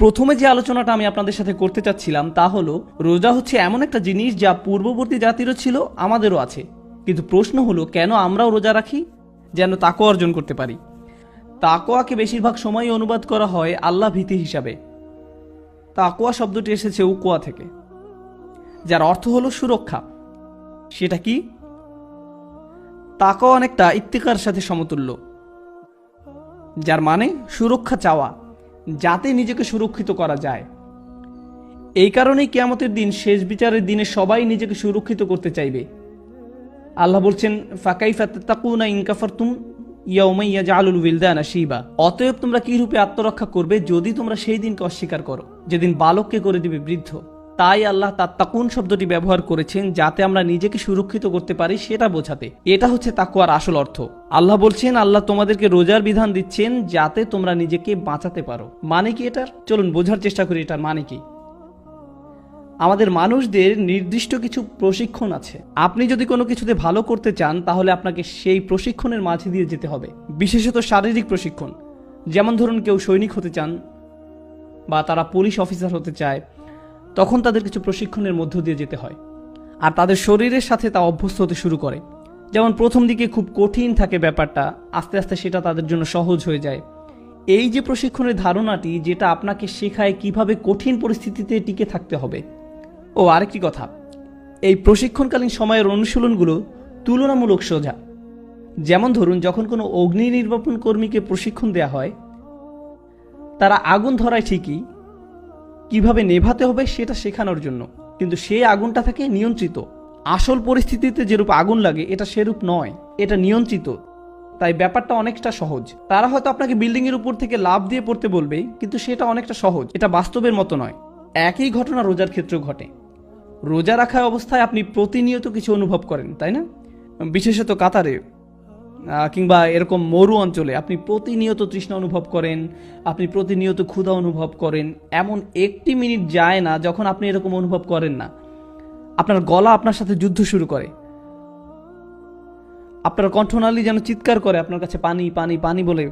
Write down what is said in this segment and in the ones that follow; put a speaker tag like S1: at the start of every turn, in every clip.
S1: প্রথমে যে আলোচনাটা আমি আপনাদের সাথে করতে চাচ্ছিলাম তা হলো, রোজা হচ্ছে এমন একটা জিনিস যা পূর্ববর্তী জাতিরও ছিল, আমাদেরও আছে। কিন্তু প্রশ্ন হলো, কেন আমরাও রোজা রাখি? যেন তাকওয়া অর্জন করতে পারি। তাকওয়াকে বেশিরভাগ সময়ই অনুবাদ করা হয় আল্লাহ ভীতি হিসাবে। তাকওয়া শব্দটি এসেছে উকওয়া থেকে, যার অর্থ হলো সুরক্ষা। সেটা কি? তাকওয়া অনেকটা ইত্তিকার সাথে সমতুল্য, যার মানে সুরক্ষা চাওয়া, যাতে নিজেকে সুরক্ষিত করা যায়। এই কারণেই কিয়ামতের দিন, শেষ বিচারের দিনে সবাই নিজেকে সুরক্ষিত করতে চাইবে। আল্লাহ বলছেন, ফাকাইফা তাত্তাকুনা ইন কাফারতুম ইয়াউমা ইয়াজআলুল উইলদানা শিবা। অতএব তোমরা কি রূপে আত্মরক্ষা করবে যদি তোমরা সেই দিনকে অস্বীকার করো, যেদিন বালককে করে দিবে বৃদ্ধ। তাই আল্লাহ তাত্তাকুন শব্দটি ব্যবহার করেছেন, যাতে আমরা নিজেকে সুরক্ষিত করতে পারি সেটা বোঝাতে। এটা হচ্ছে তাকওয়ার আসল অর্থ। আল্লাহ বলছেন, আল্লাহ তোমাদেরকে রোজার বিধান দিচ্ছেন যাতে তোমরা নিজেকে বাঁচাতে পারো। মানে কি এটার? চলুন বোঝার চেষ্টা করি এটার মানে কি। আমাদের মানুষদের নির্দিষ্ট কিছু প্রশিক্ষণ আছে। আপনি যদি কোনো কিছুতে ভালো করতে চান, তাহলে আপনাকে সেই প্রশিক্ষণের মাঝে দিয়ে যেতে হবে। বিশেষত শারীরিক প্রশিক্ষণ। যেমন ধরুন, কেউ সৈনিক হতে চান বা তারা পুলিশ অফিসার হতে চায়, তখন তাদের কিছু প্রশিক্ষণের মধ্য দিয়ে যেতে হয়, আর তাদের শরীরের সাথে তা অভ্যস্ত হতে শুরু করে। যেমন প্রথম দিকে খুব কঠিন থাকে ব্যাপারটা, আস্তে আস্তে সেটা তাদের জন্য সহজ হয়ে যায়। এই যে প্রশিক্ষণের ধারণাটি, যেটা আপনাকে শেখায় কিভাবে কঠিন পরিস্থিতিতে টিকে থাকতে হবে। ও আরেকটি কথা, এই প্রশিক্ষণকালীন সময়ের অনুশীলনগুলো তুলনামূলক সোজা। যেমন ধরুন, যখন কোনো অগ্নি নির্বাপন কর্মীকে প্রশিক্ষণ দেয়া হয়, তারা আগুন ধরায় ঠিকই, কিভাবে নেভাতে হবে সেটা শেখানোর জন্য, কিন্তু সেই আগুনটা থাকে নিয়ন্ত্রিত। আসল পরিস্থিতিতে যেরূপ আগুন লাগে, এটা সেরূপ নয়, এটা নিয়ন্ত্রিত। তাই ব্যাপারটা অনেকটা সহজ। তারা হয়তো আপনাকে বিল্ডিং এর উপর থেকে লাফ দিয়ে পড়তে বলবে, কিন্তু সেটা অনেকটা সহজ, এটা বাস্তবের মতো নয়। একই ঘটনা রোজার ক্ষেত্রেও ঘটে। রোজা রাখা অবস্থায় আপনি প্রতিনিয়ত কিছু অনুভব করেন, তাই না? বিশেষত কাতারে কিংবা এরকম মরু অঞ্চলে আপনি প্রতিনিয়ত তৃষ্ণা অনুভব করেন, আপনি প্রতিনিয়ত ক্ষুধা অনুভব করেন। এমন একটি মিনিট যায় না যখন আপনি এরকম অনুভব করেন না। আপনার গলা আপনার সাথে যুদ্ধ শুরু করে, আপনার কণ্ঠনালী যেন চিৎকার করে আপনার কাছে, পানি পানি পানি বলে।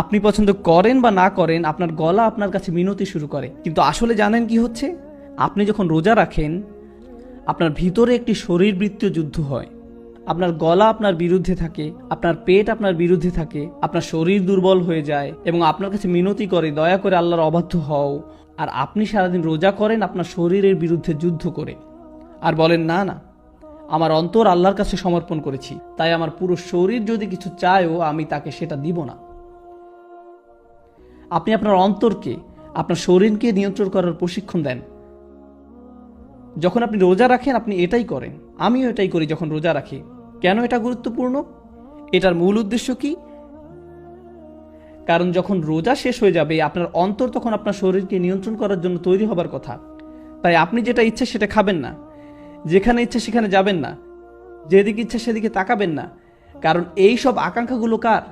S1: আপনি পছন্দ করেন বা না করেন, আপনার গলা আপনার কাছে মিনতি শুরু করে। কিন্তু আসলে জানেন কি হচ্ছে? আপনি যখন রোজা রাখেন, আপনার ভিতরে একটি শরীরবৃত্তীয় যুদ্ধ হয়। আপনার গলা আপনার বিরুদ্ধে থাকে, আপনার পেট আপনার বিরুদ্ধে থাকে, আপনার শরীর দুর্বল হয়ে যায় এবং আপনার কাছে মিনতি করে, দয়া করে আল্লাহর অবাধ্য হও। আর আপনি সারাদিন রোজা করেন আপনার শরীরের বিরুদ্ধে যুদ্ধ করে, আর বলেন, না না, আমার অন্তর আল্লাহর কাছে সমর্পণ করেছি, তাই আমার পুরো শরীর যদি কিছু চায়ও, আমি তাকে সেটা দিব না। আপনি আপনার অন্তরকে, আপনার শরীরকে নিয়ন্ত্রণ করার প্রশিক্ষণ দেন। যখন আপনি রোজা রাখেন, আপনি এটাই করেন। আমিও এটাই করি যখন রোজা রাখি। কেন এটা গুরুত্বপূর্ণ? এটার মূল উদ্দেশ্য কি? কারণ যখন রোজা শেষ হয়ে যাবে, আপনার অন্তর তখন আপনার শরীরকে নিয়ন্ত্রণ করার জন্য তৈরি হবার কথা। তাই আপনি যেটা ইচ্ছে সেটা খাবেন না, যেখানে ইচ্ছে সেখানে যাবেন না, যেদিকে ইচ্ছে সেদিকে তাকাবেন না। কারণ এই সব আকাঙ্ক্ষাগুলো কার?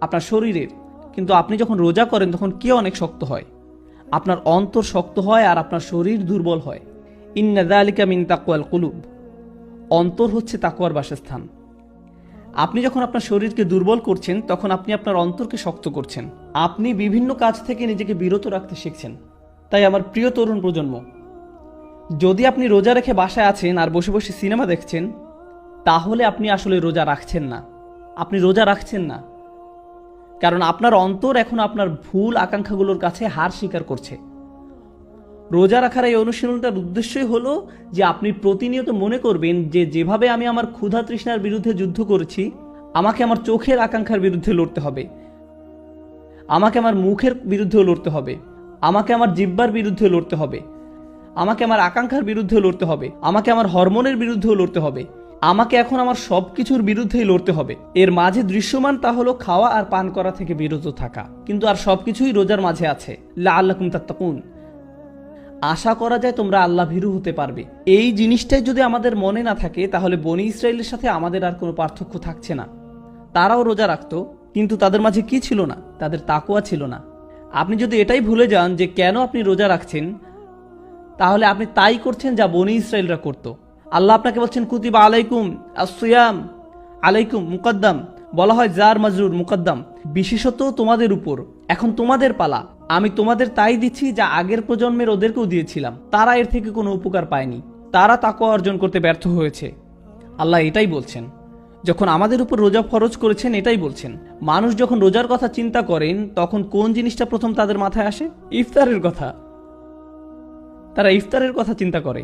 S1: আপনার শরীরের। কিন্তু আপনি যখন রোজা করেন, তখন কে অনেক শক্ত হয়? আপনার অন্তর শক্ত হয় আর আপনার শরীর দুর্বল হয়। ইন্না যালিকা মিন তাকওয়াল কুলুব। অন্তর হচ্ছে তাকওয়ার বাসস্থান। আপনি যখন আপনার শরীরকে দুর্বল করছেন, তখন আপনি আপনার অন্তরকে শক্ত করছেন। আপনি বিভিন্ন কাজ থেকে নিজেকে বিরত রাখতে শিখছেন। তাই আমার প্রিয় তরুণ প্রজন্ম, যদি আপনি রোজা রেখে বাসায় আছেন আর বসে বসে সিনেমা দেখছেন, তাহলে আপনি আসলে রোজা রাখছেন না। আপনি রোজা রাখছেন না, কারণ আপনার অন্তর এখন আপনার ভুল আকাঙ্ক্ষাগুলোর কাছে হার স্বীকার করছে। রোজা রাখার এই অনুশীলনটার উদ্দেশ্যই হলো যে আপনি প্রতিনিয়ত মনে করবেন যে যেভাবে আমি আমার ক্ষুধা তৃষ্ণার বিরুদ্ধে যুদ্ধ করেছি, আমাকে আমার চোখের আকাঙ্ক্ষার বিরুদ্ধে লড়তে হবে, আমাকে আমার মুখের বিরুদ্ধেও লড়তে হবে, আমাকে আমার জিহ্বার বিরুদ্ধে লড়তে হবে, আমাকে আমার আকাঙ্ক্ষার বিরুদ্ধে লড়তে হবে, আমাকে আমার হরমোনের বিরুদ্ধেও লড়তে হবে, আমাকে এখন আমার সব কিছুর বিরুদ্ধেই লড়তে হবে। এর মাঝে দৃশ্যমান তা হলো খাওয়া আর পান করা থেকে বিরত থাকা। কিন্তু আর সবকিছুই রোজার মাঝে আছে। লাআল্লাকুম তাত্তাকুন। আশা করা যায় তোমরা আল্লাহ ভীরু হতে পারবে। এই জিনিসটাই যদি আমাদের মনে না থাকে, তাহলে বনি ইসরায়েলের সাথে আমাদের আর কোনো পার্থক্য থাকছে না। তারাও রোজা রাখতো, কিন্তু তাদের মাঝে কি ছিল না? তাদের তাকওয়া ছিল না। আপনি যদি এটাই ভুলে যান যে কেন আপনি রোজা রাখছেন, তাহলে আপনি তাই করছেন যা বনি ইসরায়েলরা করত। আল্লাহ আপনাকে বলছেন, কুতিবা আলাইকুম আসসিয়াম, আলাইকুম মুকদ্দাম, বলা হয় জার মাজরুর মুকদ্দম, বিশেষত তোমাদের উপর, এখন তোমাদের পালা। আমি তোমাদের তাই দিচ্ছি যা আগের প্রজন্মের ওদেরকেও দিয়েছিলাম, তারা এর থেকে কোনো উপকার পায়নি, তারা তাকওয়া অর্জন করতে ব্যর্থ হয়েছে। আল্লাহ এটাই বলছেন, যখন আমাদের উপর রোজা ফরজ করেছেন এটাই বলছেন। মানুষ যখন রোজার কথা চিন্তা করেন তখন কোন জিনিসটা প্রথম তাদের মাথায় আসে? ইফতারের কথা। তারা ইফতারের কথা চিন্তা করে।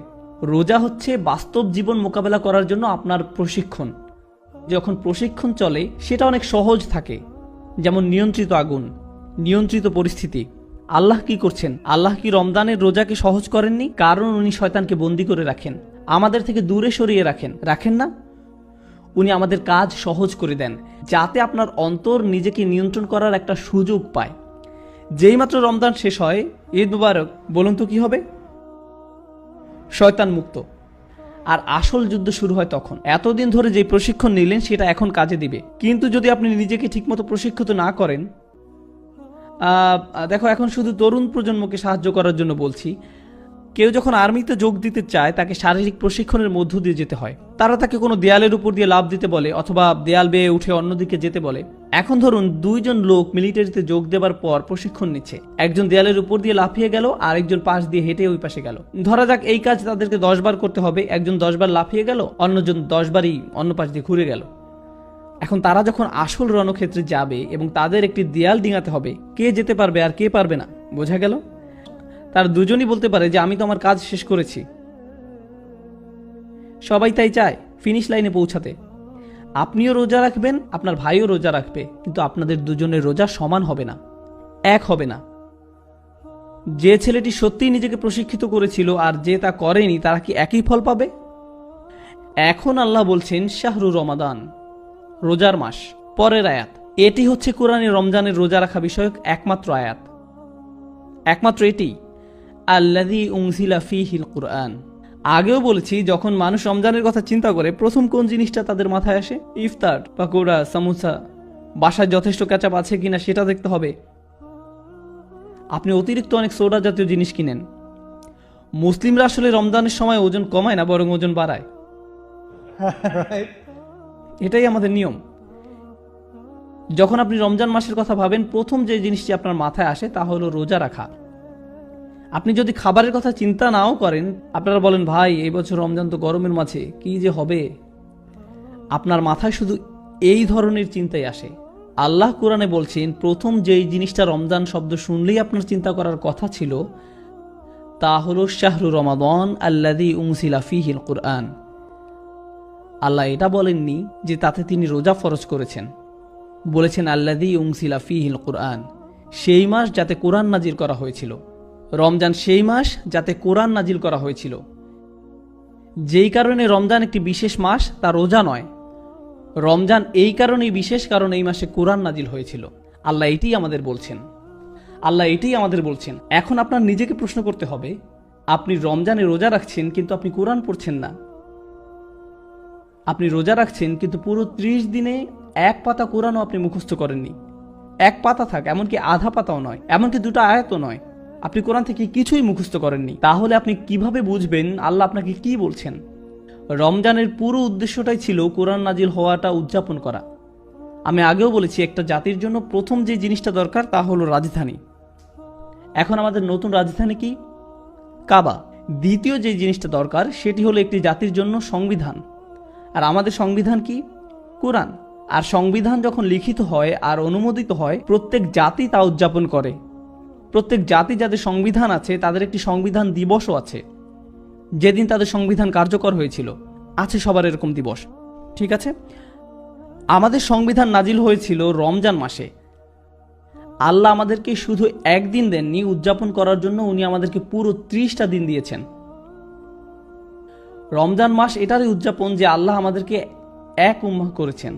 S1: রোজা হচ্ছে বাস্তব জীবন মোকাবেলা করার জন্য আপনার প্রশিক্ষণ। যখন প্রশিক্ষণ চলে সেটা অনেক সহজ থাকে, যেমন নিয়ন্ত্রিত আগুন, নিয়ন্ত্রিত পরিস্থিতি। আল্লাহ কি করছেন? আল্লাহ কি রমজানের রোজাকে সহজ করেননি? কারণ উনি শয়তানকে বন্দী করে রাখেন, আমাদের থেকে দূরে সরিয়ে রাখেন না। উনি আমাদের কাজ সহজ করে দেন যাতে আপনার অন্তর নিজেকে নিয়ন্ত্রণ করার একটা সুযোগ পায়। যেই মাত্র রমজান শেষ হয়, ঈদ মুবারক, বলুন তো কি হবে? শয়তান মুক্ত। আর আসল যুদ্ধ শুরু হয় তখন। এতদিন ধরে যে প্রশিক্ষণ নিলেন সেটা এখন কাজে দিবে। কিন্তু যদি আপনি নিজেকে ঠিকমতো প্রশিক্ষিত না করেন, দেখো এখন শুধু তরুণ প্রজন্মকে সাহায্য করার জন্য বলছি, কেউ যখন আর্মিতে যোগ দিতে চায় তাকে শারীরিক প্রশিক্ষণের মধ্য দিয়ে যেতে হয়। তারা তাকে কোনো দেয়ালের উপর দিয়ে লাফ দিতে বলে অথবা দেয়াল বেয়ে উঠে অন্যদিকে যেতে বলে। এখন ধরুন দুইজন লোক মিলিটারিতে যোগ দেবার পর প্রশিক্ষণ নিচ্ছে, একজন দেয়ালের উপর দিয়ে লাফিয়ে গেল আর একজন পাশ দিয়ে হেঁটে ওই পাশে গেল। ধরা যাক এই কাজ তাদেরকে 10 বার করতে হবে, একজন 10 বার লাফিয়ে গেল, অন্যজন 10 বারই অন্য পাশ দিয়ে ঘুরে গেল। এখন তারা যখন আসল রণক্ষেত্রে যাবে এবং তাদের একটি দেয়াল ডিঙাতে হবে, কে যেতে পারবে আর কে পারবে না, বোঝা গেল? তার দুজনই বলতে পারে যে আমি তো আমার কাজ শেষ করেছি। সবাই তাই চায় ফিনিশ লাইনে পৌঁছাতে। আপনিও রোজা রাখবেন, আপনার ভাইও রোজা রাখবে, কিন্তু আপনাদের দুজনের রোজা সমান হবে না, এক হবে না। যে ছেলেটি সত্যিই নিজেকে প্রশিক্ষিত করেছিল আর যে তা করেনি, তারা কি একই ফল পাবে? এখন আল্লাহ বলছেন শাহরু রমাদান, রোজার মাস। পরের আয়াত, এটি হচ্ছে কোরআনে রমজানের রোজা রাখা বিষয়ক একমাত্র আয়াত, একমাত্র এটি। আল্লাযী উনজিলা ফীহিল কুরআন। আগেও বলেছি, যখন মানুষ রমজানের কথা চিন্তা করে প্রথম কোন জিনিসটা তাদের মাথায় আসে? ইফতার, পাকোড়া, সামোসা। বাসায় যথেষ্ট কেচাপ আছে কিনা সেটা দেখতে হবে। আপনি অতিরিক্ত অনেক সোডা জাতীয় জিনিস কিনেন। মুসলিমরা আসলে রমজানের সময় ওজন কমায় না, বরং ওজন বাড়ায়। এটাই আমাদের নিয়ম। যখন আপনি রমজান মাসের কথা ভাবেন, প্রথম যে জিনিসটি আপনার মাথায় আসে তা হলো রোজা রাখা। আপনি যদি খাবারের কথা চিন্তা নাও করেন, আপনারা বলেন ভাই এই বছর রমজান তো গরমের মাঝে, কি যে হবে, আপনার মাথায় শুধু এই ধরনের চিন্তাই আসে। আল্লাহ কোরআনে বলছেন, প্রথম যেই জিনিসটা রমজান শব্দ শুনলেই আপনার চিন্তা করার কথা ছিল তা হলো শাহরু রমাদান আল্লাযী উনজিলা ফীহিল কুরআন। আল্লাহ এটা বলেননি যে তাতে তিনি রোজা ফরজ করেছেন, বলেছেন আল্লাযী উনজিলা ফীহিল কুরআন, সেই মাস যাতে কোরআন নাজিল করা হয়েছিল। রমজান সেই মাস যাতে কোরআন নাজিল করা হয়েছিল। যেই কারণে রমজান একটি বিশেষ মাস, তা রোজা নয়। রমজান এই কারণেই বিশেষ, কারণ এই মাসে কোরআন নাজিল হয়েছিল। আল্লাহ এটাই আমাদের বলছেন, আল্লাহ এটাই আমাদের বলছেন। এখন আপনার নিজেকে প্রশ্ন করতে হবে, আপনি রমজানে রোজা রাখছেন কিন্তু আপনি কোরআন পড়ছেন না। আপনি রোজা রাখছেন কিন্তু পুরো 30 দিনে এক পাতা কোরআনও আপনি মুখস্থ করেননি। এক পাতা থাক, এমনকি আধা পাতাও নয়, এমনকি 2টা আয়াতও নয়, আপনি কোরআন থেকে কিছুই মুখস্থ করেননি। তাহলে আপনি কিভাবে বুঝবেন আল্লাহ আপনাকে কি বলছেন? রমজানের পুরো উদ্দেশ্যটাই ছিল কোরআন নাজিল হওয়াটা উদযাপন করা। আমি আগেও বলেছি, একটা জাতির জন্য প্রথম যে জিনিসটা দরকার তা হলো রাজধানী। এখন আমাদের নতুন রাজধানী কি? কাবা। দ্বিতীয় যে জিনিসটা দরকার সেটি হলো একটি জাতির জন্য সংবিধান। আর আমাদের সংবিধান কি? কোরআন। আর সংবিধান যখন লিখিত হয় আর অনুমোদিত হয়, প্রত্যেক জাতি তা উদযাপন করে। প্রত্যেক জাতি যাদের সংবিধান আছে তাদের একটি সংবিধান দিবসও আছে, যেদিন তাদের সংবিধান কার্যকর হয়েছিল। আছে সবার এরকম দিবস, ঠিক আছে? আমাদের সংবিধান নাজিল হয়েছিল রমজান মাসে। আল্লাহ আমাদেরকে শুধু একদিন দেননি উদযাপন করার জন্য, উনি আমাদেরকে পুরো 30টা দিন দিয়েছেন। রমজান মাস এটারই উদযাপন যে আল্লাহ আমাদেরকে এক উম্মাহ করেছেন।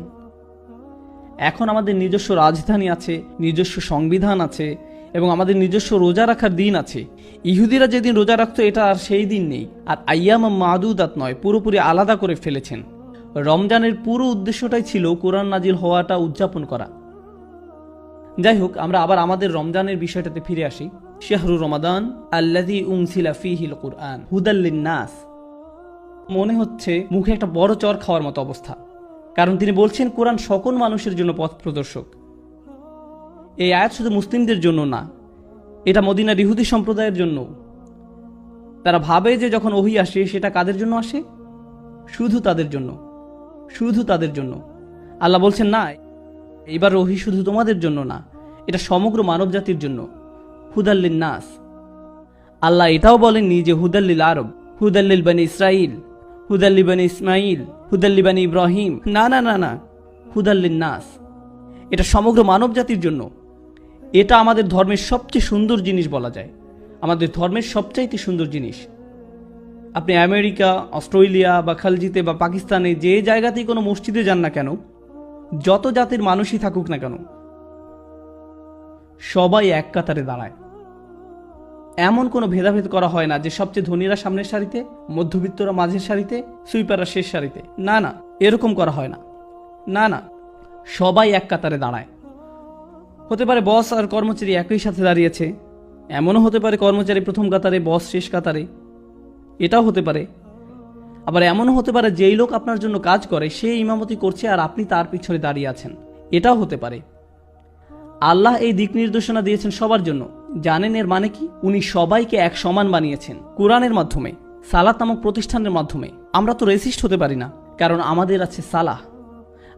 S1: এখন আমাদের নিজস্ব রাজধানী আছে, নিজস্ব সংবিধান আছে এবং আমাদের নিজস্ব রোজা রাখার দিন আছে। ইহুদিরা যেদিন রোজা রাখতো এটা আর সেই দিন নেই। আর আইয়াম মাদুদাত নয়, পুরোপুরি আলাদা করে ফেলেছেন। রমজানের পুরো উদ্দেশ্যটাই ছিল কোরআন নাজিল হওয়াটা উদযাপন করা। যাই হোক, আমরা আবার আমাদের রমজানের বিষয়টাতে ফিরে আসি। শাহরু রমাদান আল্লাযী উনজিলা ফীহিল কুরআন হুদাল লিন্নাস। মনে হচ্ছে মুখে একটা বড় চর খাওয়ার মতো অবস্থা। কারণ তিনি বলছেন কোরআন সকল মানুষের জন্য পথ প্রদর্শক। এই আয়াত শুধু মুসলিমদের জন্য না, এটা মদিনার ইহুদি সম্প্রদায়ের জন্য। তারা ভাবে যে যখন ওহী আসে সেটা কাদের জন্য আসে? শুধু তাদের জন্য, শুধু তাদের জন্য। আল্লাহ বলছেন না, এইবার ওহী শুধু তোমাদের জন্য না, এটা সমগ্র মানব জাতির জন্য। হুদাল্লিন নাস। আল্লাহ এটাও বলেননি যে হুদাল্লিল আরব, হুদাল্লিল বানি ইসরাইল, হুদাল্লি বানি ইসমাইল, হুদাল্লি বানি ইব্রাহিম। না না না না, হুদাল্লিন নাস। এটা সমগ্র মানব জাতির জন্য। এটা আমাদের ধর্মের সবচেয়ে সুন্দর জিনিস বলা যায়, আমাদের ধর্মের সবচাইতে সুন্দর জিনিস। আপনি আমেরিকা, অস্ট্রেলিয়া বা খালজিতে বা পাকিস্তানে যে জায়গাতেই কোনো মসজিদে যান না কেন, যত জাতির মানুষই থাকুক না কেন, সবাই এক কাতারে দাঁড়ায়। এমন কোনো ভেদাভেদ করা হয় না যে সবচেয়ে ধনীরা সামনের সারিতে, মধ্যবিত্তরা মাঝের সারিতে, সুইপাররা শেষ সারিতে। না না, এরকম করা হয় না। না না, সবাই এক কাতারে দাঁড়ায়। হতে পারে বস আর কর্মচারী একই সাথে দাঁড়িয়েছে, এমনও হতে পারে কর্মচারী প্রথম কাতারে, বস শেষ কাতারে। এটাও হতে পারে। আবার এমনও হতে পারে যেই লোক আপনার জন্য কাজ করে সে ইমামতি করছে আর আপনি তার পিছনে দাঁড়িয়ে আছেন। এটাও হতে পারে। আল্লাহ এই দিক নির্দেশনা দিয়েছেন সবার জন্য। জানেন এর মানে কি? উনি সবাইকে এক সমান বানিয়েছেন কোরআনের মাধ্যমে, সালাত নামক প্রতিষ্ঠানের মাধ্যমে। আমরা তো রেসিস্ট হতে পারি না, কারণ আমাদের আছে সালাহ।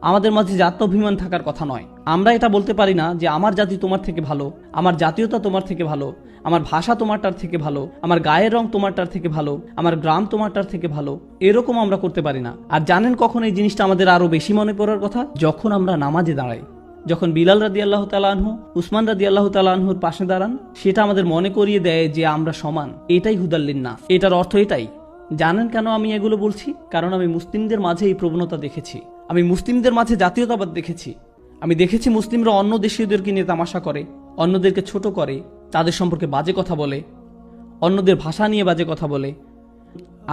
S1: আমাদের মাঝে জাত্যাভিমান থাকার কথা নয়। আমরা এটা বলতে পারি না যে আমার জাতি তোমার থেকে ভালো, আমার জাতীয়তা তোমার থেকে ভালো, আমার ভাষা তোমারটার থেকে ভালো, আমার গায়ের রং তোমারটার থেকে ভালো, আমার গ্রাম তোমারটার থেকে ভালো। এরকম আমরা করতে পারি না। আর জানেন কখন এই জিনিসটা আমাদের আরো বেশি মনে পড়ার কথা? যখন আমরা নামাজে দাঁড়াই। যখন বিলাল রাদিয়াল্লাহু তাআলা আনহু, উসমান রাদিয়াল্লাহু তাআলা আনহুর পাশে দাঁড়ান, সেটা আমাদের মনে করিয়ে দেয় যে আমরা সমান। এটাই হুদাল্লিন নাস। এটার অর্থ এটাই। জানেন কেন আমি এগুলো বলছি? কারণ আমি মুসলিমদের মাঝে এই প্রবণতা দেখেছি। আমি মুসলিমদের মাঝে জাতীয়তাবাদ দেখেছি। আমি দেখেছি মুসলিমরা অন্য দেশীয়দেরকে নিয়ে তামাশা করে, অন্যদেরকে ছোট করে, তাদের সম্পর্কে বাজে কথা বলে, অন্যদের ভাষা নিয়ে বাজে কথা বলে।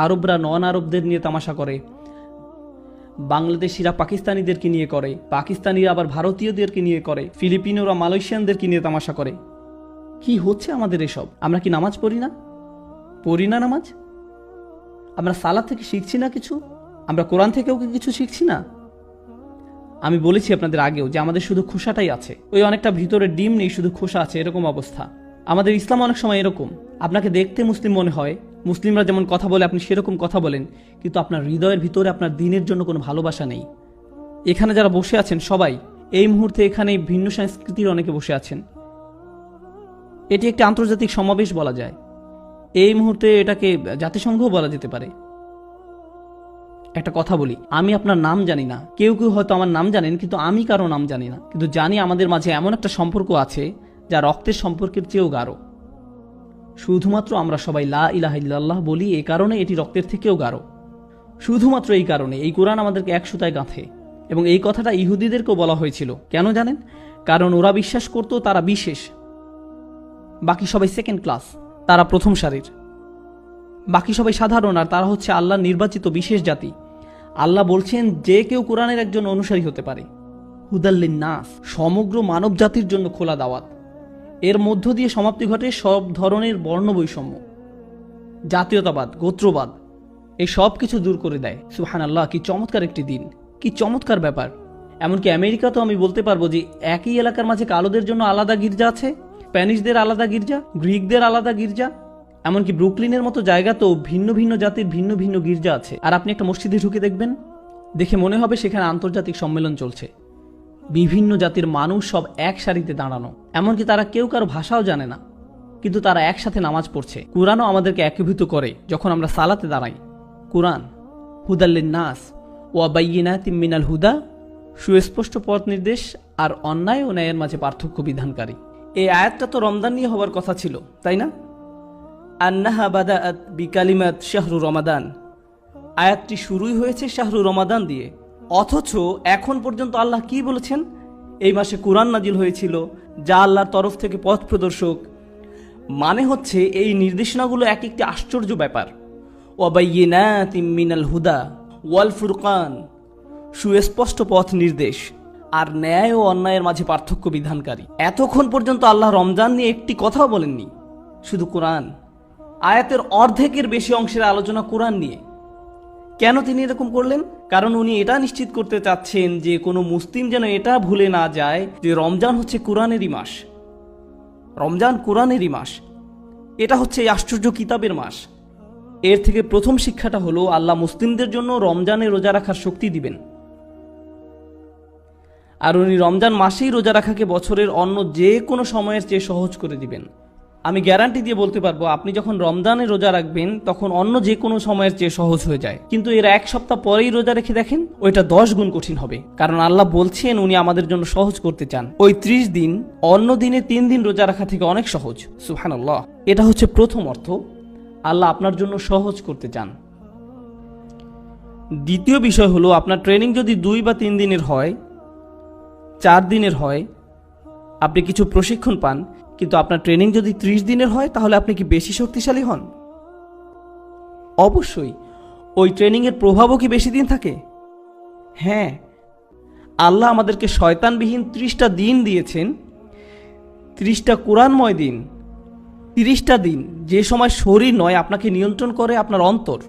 S1: আরবরা নন আরবদের নিয়ে তামাশা করে, বাংলাদেশিরা পাকিস্তানিদেরকে নিয়ে করে, পাকিস্তানিরা আবার ভারতীয়দেরকে নিয়ে করে, ফিলিপিনোরা মালয়েশিয়ানদেরকে নিয়ে তামাশা করে। কি হচ্ছে আমাদের এসব? আমরা কি নামাজ পড়ি না? পড়ি না নামাজ? আমরা সালাত থেকে শিখছি না কিছু? আমরা কোরআন থেকেও কি কিছু শিখছি না? আমি বলেছি আপনাদের আগেও যে আমাদের শুধু খোসাটাই আছে, ওই অনেকটা ভিতরে ডিম নেই, শুধু খোসা আছে, এরকম অবস্থা। আমাদের ইসলাম অনেক সময় এরকম। আপনাকে দেখতে মুসলিম মনে হয়, মুসলিমরা যেমন কথা বলে আপনি সেরকম কথা বলেন, কিন্তু আপনার হৃদয়ের ভিতরে আপনার দ্বীনের জন্য কোনো ভালোবাসা নেই। এখানে যারা বসে আছেন সবাই এই মুহূর্তে এখানে ভিন্ন সংস্কৃতির অনেকে বসে আছেন। এটি একটি আন্তর্জাতিক সমাবেশ বলা যায়। এই মুহূর্তে এটাকে জাতিসংঘও বলা যেতে পারে। একটা কথা বলি, আমি আপনার নাম জানি না, কেউ কেউ হয়তো আমার নাম জানেন, কিন্তু আমি কারো নাম জানি না। কিন্তু জানি আমাদের মাঝে এমন একটা সম্পর্ক আছে যা রক্তের সম্পর্কের চেয়েও গাঢ়। শুধুমাত্র আমরা সবাই লা ইলাহা ইল্লাল্লাহ বলি, এই কারণে এটি রক্তের থেকেও গাঢ়। শুধুমাত্র এই কারণে এই কোরআন আমাদেরকে এক সুতায় গাঁথে। এবং এই কথাটা ইহুদিদেরকেও বলা হয়েছিল। কেন জানেন? কারণ ওরা বিশ্বাস করত তারা বিশেষ, বাকি সবাই সেকেন্ড ক্লাস, তারা প্রথম সারির। বাকি সবাই সাধারণ, আর তারা হচ্ছে আল্লাহর নির্বাচিত বিশেষ জাতি। আল্লাহ বলছেন যে কেউ কোরআনের একজন অনুসারী হতে পারে। হুদাল্লিন নাস, সমগ্র মানব জাতির জন্য খোলা দাওয়াত। এর মধ্য দিয়ে সমাপ্তি ঘটে সব ধরনের বর্ণ বৈষম্য, জাতীয়তাবাদ, গোত্রবাদ, এই সব কিছু দূর করে দেয়। সুবহানাল্লাহ, কি চমৎকার একটি দিন, কি চমৎকার ব্যাপার। এমনকি আমেরিকাতেও আমি বলতে পারবো যে একই এলাকার মাঝে কালোদের জন্য আলাদা গির্জা আছে, স্প্যানিশদের আলাদা গির্জা, গ্রিকদের আলাদা গির্জা, এমনকি ব্রুকলিনের মতো জায়গাতেও ভিন্ন ভিন্ন জাতির ভিন্ন ভিন্ন গির্জা আছে। আর আপনি একটা মসজিদে ঢুকে দেখবেন, দেখে মনে হবে সেখানে আন্তর্জাতিক সম্মেলন চলছে। বিভিন্ন জাতির মানুষ সব এক সারিতে দাঁড়ানো, এমনকি তারা কেউ কারো ভাষাও জানে না, কিন্তু তারা একসাথে নামাজ পড়ছে। কোরআনও আমাদেরকে একীভূত করে যখন আমরা সালাতে দাঁড়াই। কোরআন হুদাল্লিন নাস ওয়া বাইয়িনাতিম মিনাল হুদা, সুস্পষ্ট পথ নির্দেশ আর অন্যায় ও ন্যায়ের মাঝে পার্থক্য বিধানকারী। এই আয়াতটা তো রমজান নিয়ে হওয়ার কথা ছিল, তাই না? আন্নাহা বাদাআত বিকালিমাত শাহরু রমাদান, আয়াতটি শুরুই হয়েছে শাহরু রমাদান দিয়ে। অথচ এখন পর্যন্ত আল্লাহ কি বলেছেন? এই মাসে কোরআন নাজিল হয়েছিল, যা আল্লাহর তরফ থেকে পথ প্রদর্শক। মানে হচ্ছে এই নির্দেশনাগুলো এক একটি আশ্চর্য ব্যাপার। ওয়াবাইয়িনাতিম মিনাল হুদা ওয়াল ফুরকান, সুস্পষ্ট পথ নির্দেশ আর ন্যায় ও অন্যায়ের মাঝে পার্থক্য বিধানকারী। এতক্ষণ পর্যন্ত আল্লাহ রমজান নিয়ে একটি কথাও বলেননি, শুধু কোরআন। আয়াতের অর্ধেকের বেশি অংশের আলোচনা কোরআন নিয়ে। কেন তিনি এরকম করলেন? কারণ উনি এটা নিশ্চিত করতে চাচ্ছেন যে কোনো মুসলিম যেন এটা ভুলে না যায় যে রমজান হচ্ছে কোরআনেরই মাস। রমজান কোরআনেরই মাস, এটা হচ্ছে এই আশ্চর্য কিতাবের মাস। এর থেকে প্রথম শিক্ষাটা হলো আল্লাহ মুসলিমদের জন্য রমজানে রোজা রাখার শক্তি দিবেন। আর উনি রমজান মাসেই রোজা রাখাকে বছরের অন্য যে কোনো সময়ের চেয়ে সহজ করে দিবেন। আমি গ্যারান্টি দিয়ে বলতে পারবো, আপনি যখন রমজানে রোজা রাখবেন তখন অন্য যে কোনো সময়ের চেয়ে সহজ হয়ে যায়, কিন্তু এর এক সপ্তাহ পরেই রোজা রেখে দেখেন, ওইটা 10 গুণ কঠিন হবে। কারণ আল্লাহ বলছেন উনি আমাদের জন্য সহজ করতে চান। ওই 30 দিন অন্য দিনে 3 দিন রোজা রাখা থেকে অনেক সহজ। সুবহানাল্লাহ। এটা হচ্ছে প্রথম অর্থ, আল্লাহ আপনার জন্য সহজ করতে চান। দ্বিতীয় বিষয় হলো, আপনার ট্রেনিং যদি 2 বা 3 দিনের হয়, 4 দিনের হয়, আপনি কিছু প্রশিক্ষণ পান, কিন্তু আপনার ট্রেনিং যদি 30 দিনের হয়, তাহলে আপনি কি বেশি শক্তিশালী হন? অবশ্যই। ওই ট্রেনিংয়ের প্রভাবও কি বেশি দিন থাকে? হ্যাঁ, আল্লাহ আমাদেরকে শয়তানবিহীন 30টা দিন দিয়েছেন, 30টা কোরআনময় দিন, 30টা দিন যে সময় শরীর নয়, আপনাকে নিয়ন্ত্রণ করে আপনার অন্তর।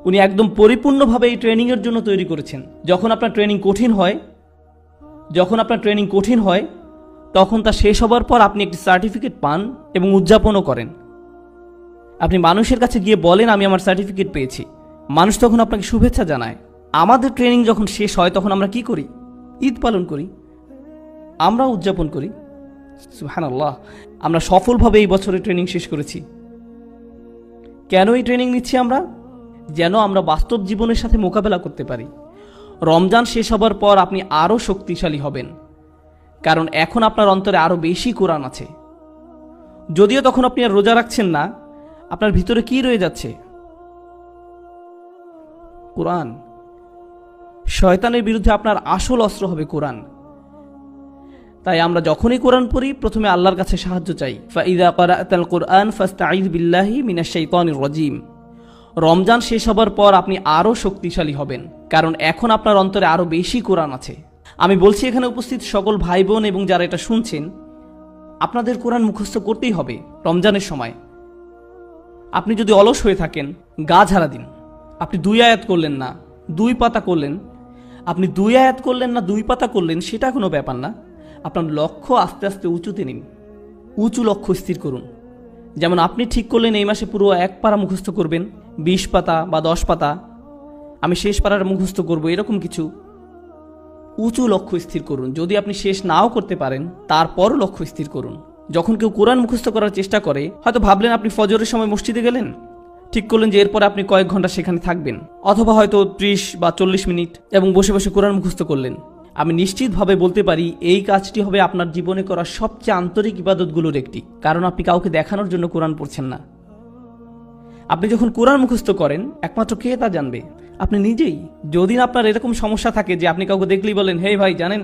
S1: উনি একদম পরিপূর্ণভাবে এই ট্রেনিংয়ের জন্য তৈরি করেছেন। যখন আপনার ট্রেনিং কঠিন হয় তখন তা শেষ হবার পর আপনি একটি সার্টিফিকেট পান এবং উদযাপনও করেন। আপনি মানুষের কাছে গিয়ে বলেন আমি আমার সার্টিফিকেট পেয়েছি, মানুষ তখন আপনাকে শুভেচ্ছা জানায়। আমাদের ট্রেনিং যখন শেষ হয় তখন আমরা কি করি? ঈদ পালন করি, আমরা উদযাপন করি। সুবহানাল্লাহ। আমরা সফলভাবে এই বছরের ট্রেনিং শেষ করেছি। কেন এই ট্রেনিং নিচ্ছি আমরা? যেন আমরা বাস্তব জীবনের সাথে মোকাবেলা করতে পারি। রমজান শেষ হবার পর আপনি আরও শক্তিশালী হবেন, কারণ এখন আপনার অন্তরে আরও বেশি কোরআন আছে। যদিও তখন আপনি আর রোজা রাখছেন না, আপনার ভিতরে কি রয়ে যাচ্ছে? কোরআন। শয়তানের বিরুদ্ধে আপনার আসল অস্ত্র হবে কোরআন। তাই আমরা যখনই কোরআন পড়ি, প্রথমে আল্লাহর কাছে সাহায্য চাই। ফাইযা ক্বারাআতাল কুরআন ফাস্তাঈয বিল্লাহি মিনাশ শাইতানির রাজীম। রমজান শেষ হবার পর আপনি আরও শক্তিশালী হবেন, কারণ এখন আপনার অন্তরে আরও বেশি কোরআন আছে। আমি বলছি এখানে উপস্থিত সকল ভাই বোন এবং যারা এটা শুনছেন, আপনাদের কোরআন মুখস্থ করতেই হবে রমজানের সময়। আপনি যদি অলস হয়ে থাকেন, গা ঝাড়া দিন। আপনি 2 আয়াত করলেন না, 2 পাতা করলেন, আপনি 2 আয়াত করলেন না 2 পাতা করলেন, সেটা কোনো ব্যাপার না। আপনার লক্ষ্য আস্তে আস্তে উঁচুতে নিন, উঁচু লক্ষ্য স্থির করুন। যেমন আপনি ঠিক করলেন এই মাসে পুরো 1 পারা মুখস্থ করবেন, 20 পাতা বা 10 পাতা, আমি শেষ পারার মুখস্থ করব, এরকম কিছু উঁচু লক্ষ্য স্থির করুন। যদি আপনি শেষ নাও করতে পারেন, তারপরও লক্ষ্য স্থির করুন। যখন কেউ কোরআন মুখস্থ করার চেষ্টা করে, হয়তো ভাবলেন আপনি ফজরের সময় মসজিদে গেলেন, ঠিক করলেন যে এরপরে আপনি কয়েক ঘন্টা সেখানে থাকবেন, অথবা হয়তো 30 বা 40 মিনিট এবং বসে বসে কোরআন মুখস্থ করলেন। আমি নিশ্চিতভাবে বলতে পারি এই কাজটি হবে আপনার জীবনে করা সবচেয়ে আন্তরিক ইবাদতগুলোর একটি, কারণ আপনি কাউকে দেখানোর জন্য কোরআন পড়ছেন না। আপনি যখন কোরআন মুখস্থ করেন, একমাত্র কে তা জানবে? আপনি নিজেই। যদি আপনার এরকম সমস্যা থাকে যে আপনি কাউকে দেখলেই বলেন, হে ভাই জানেন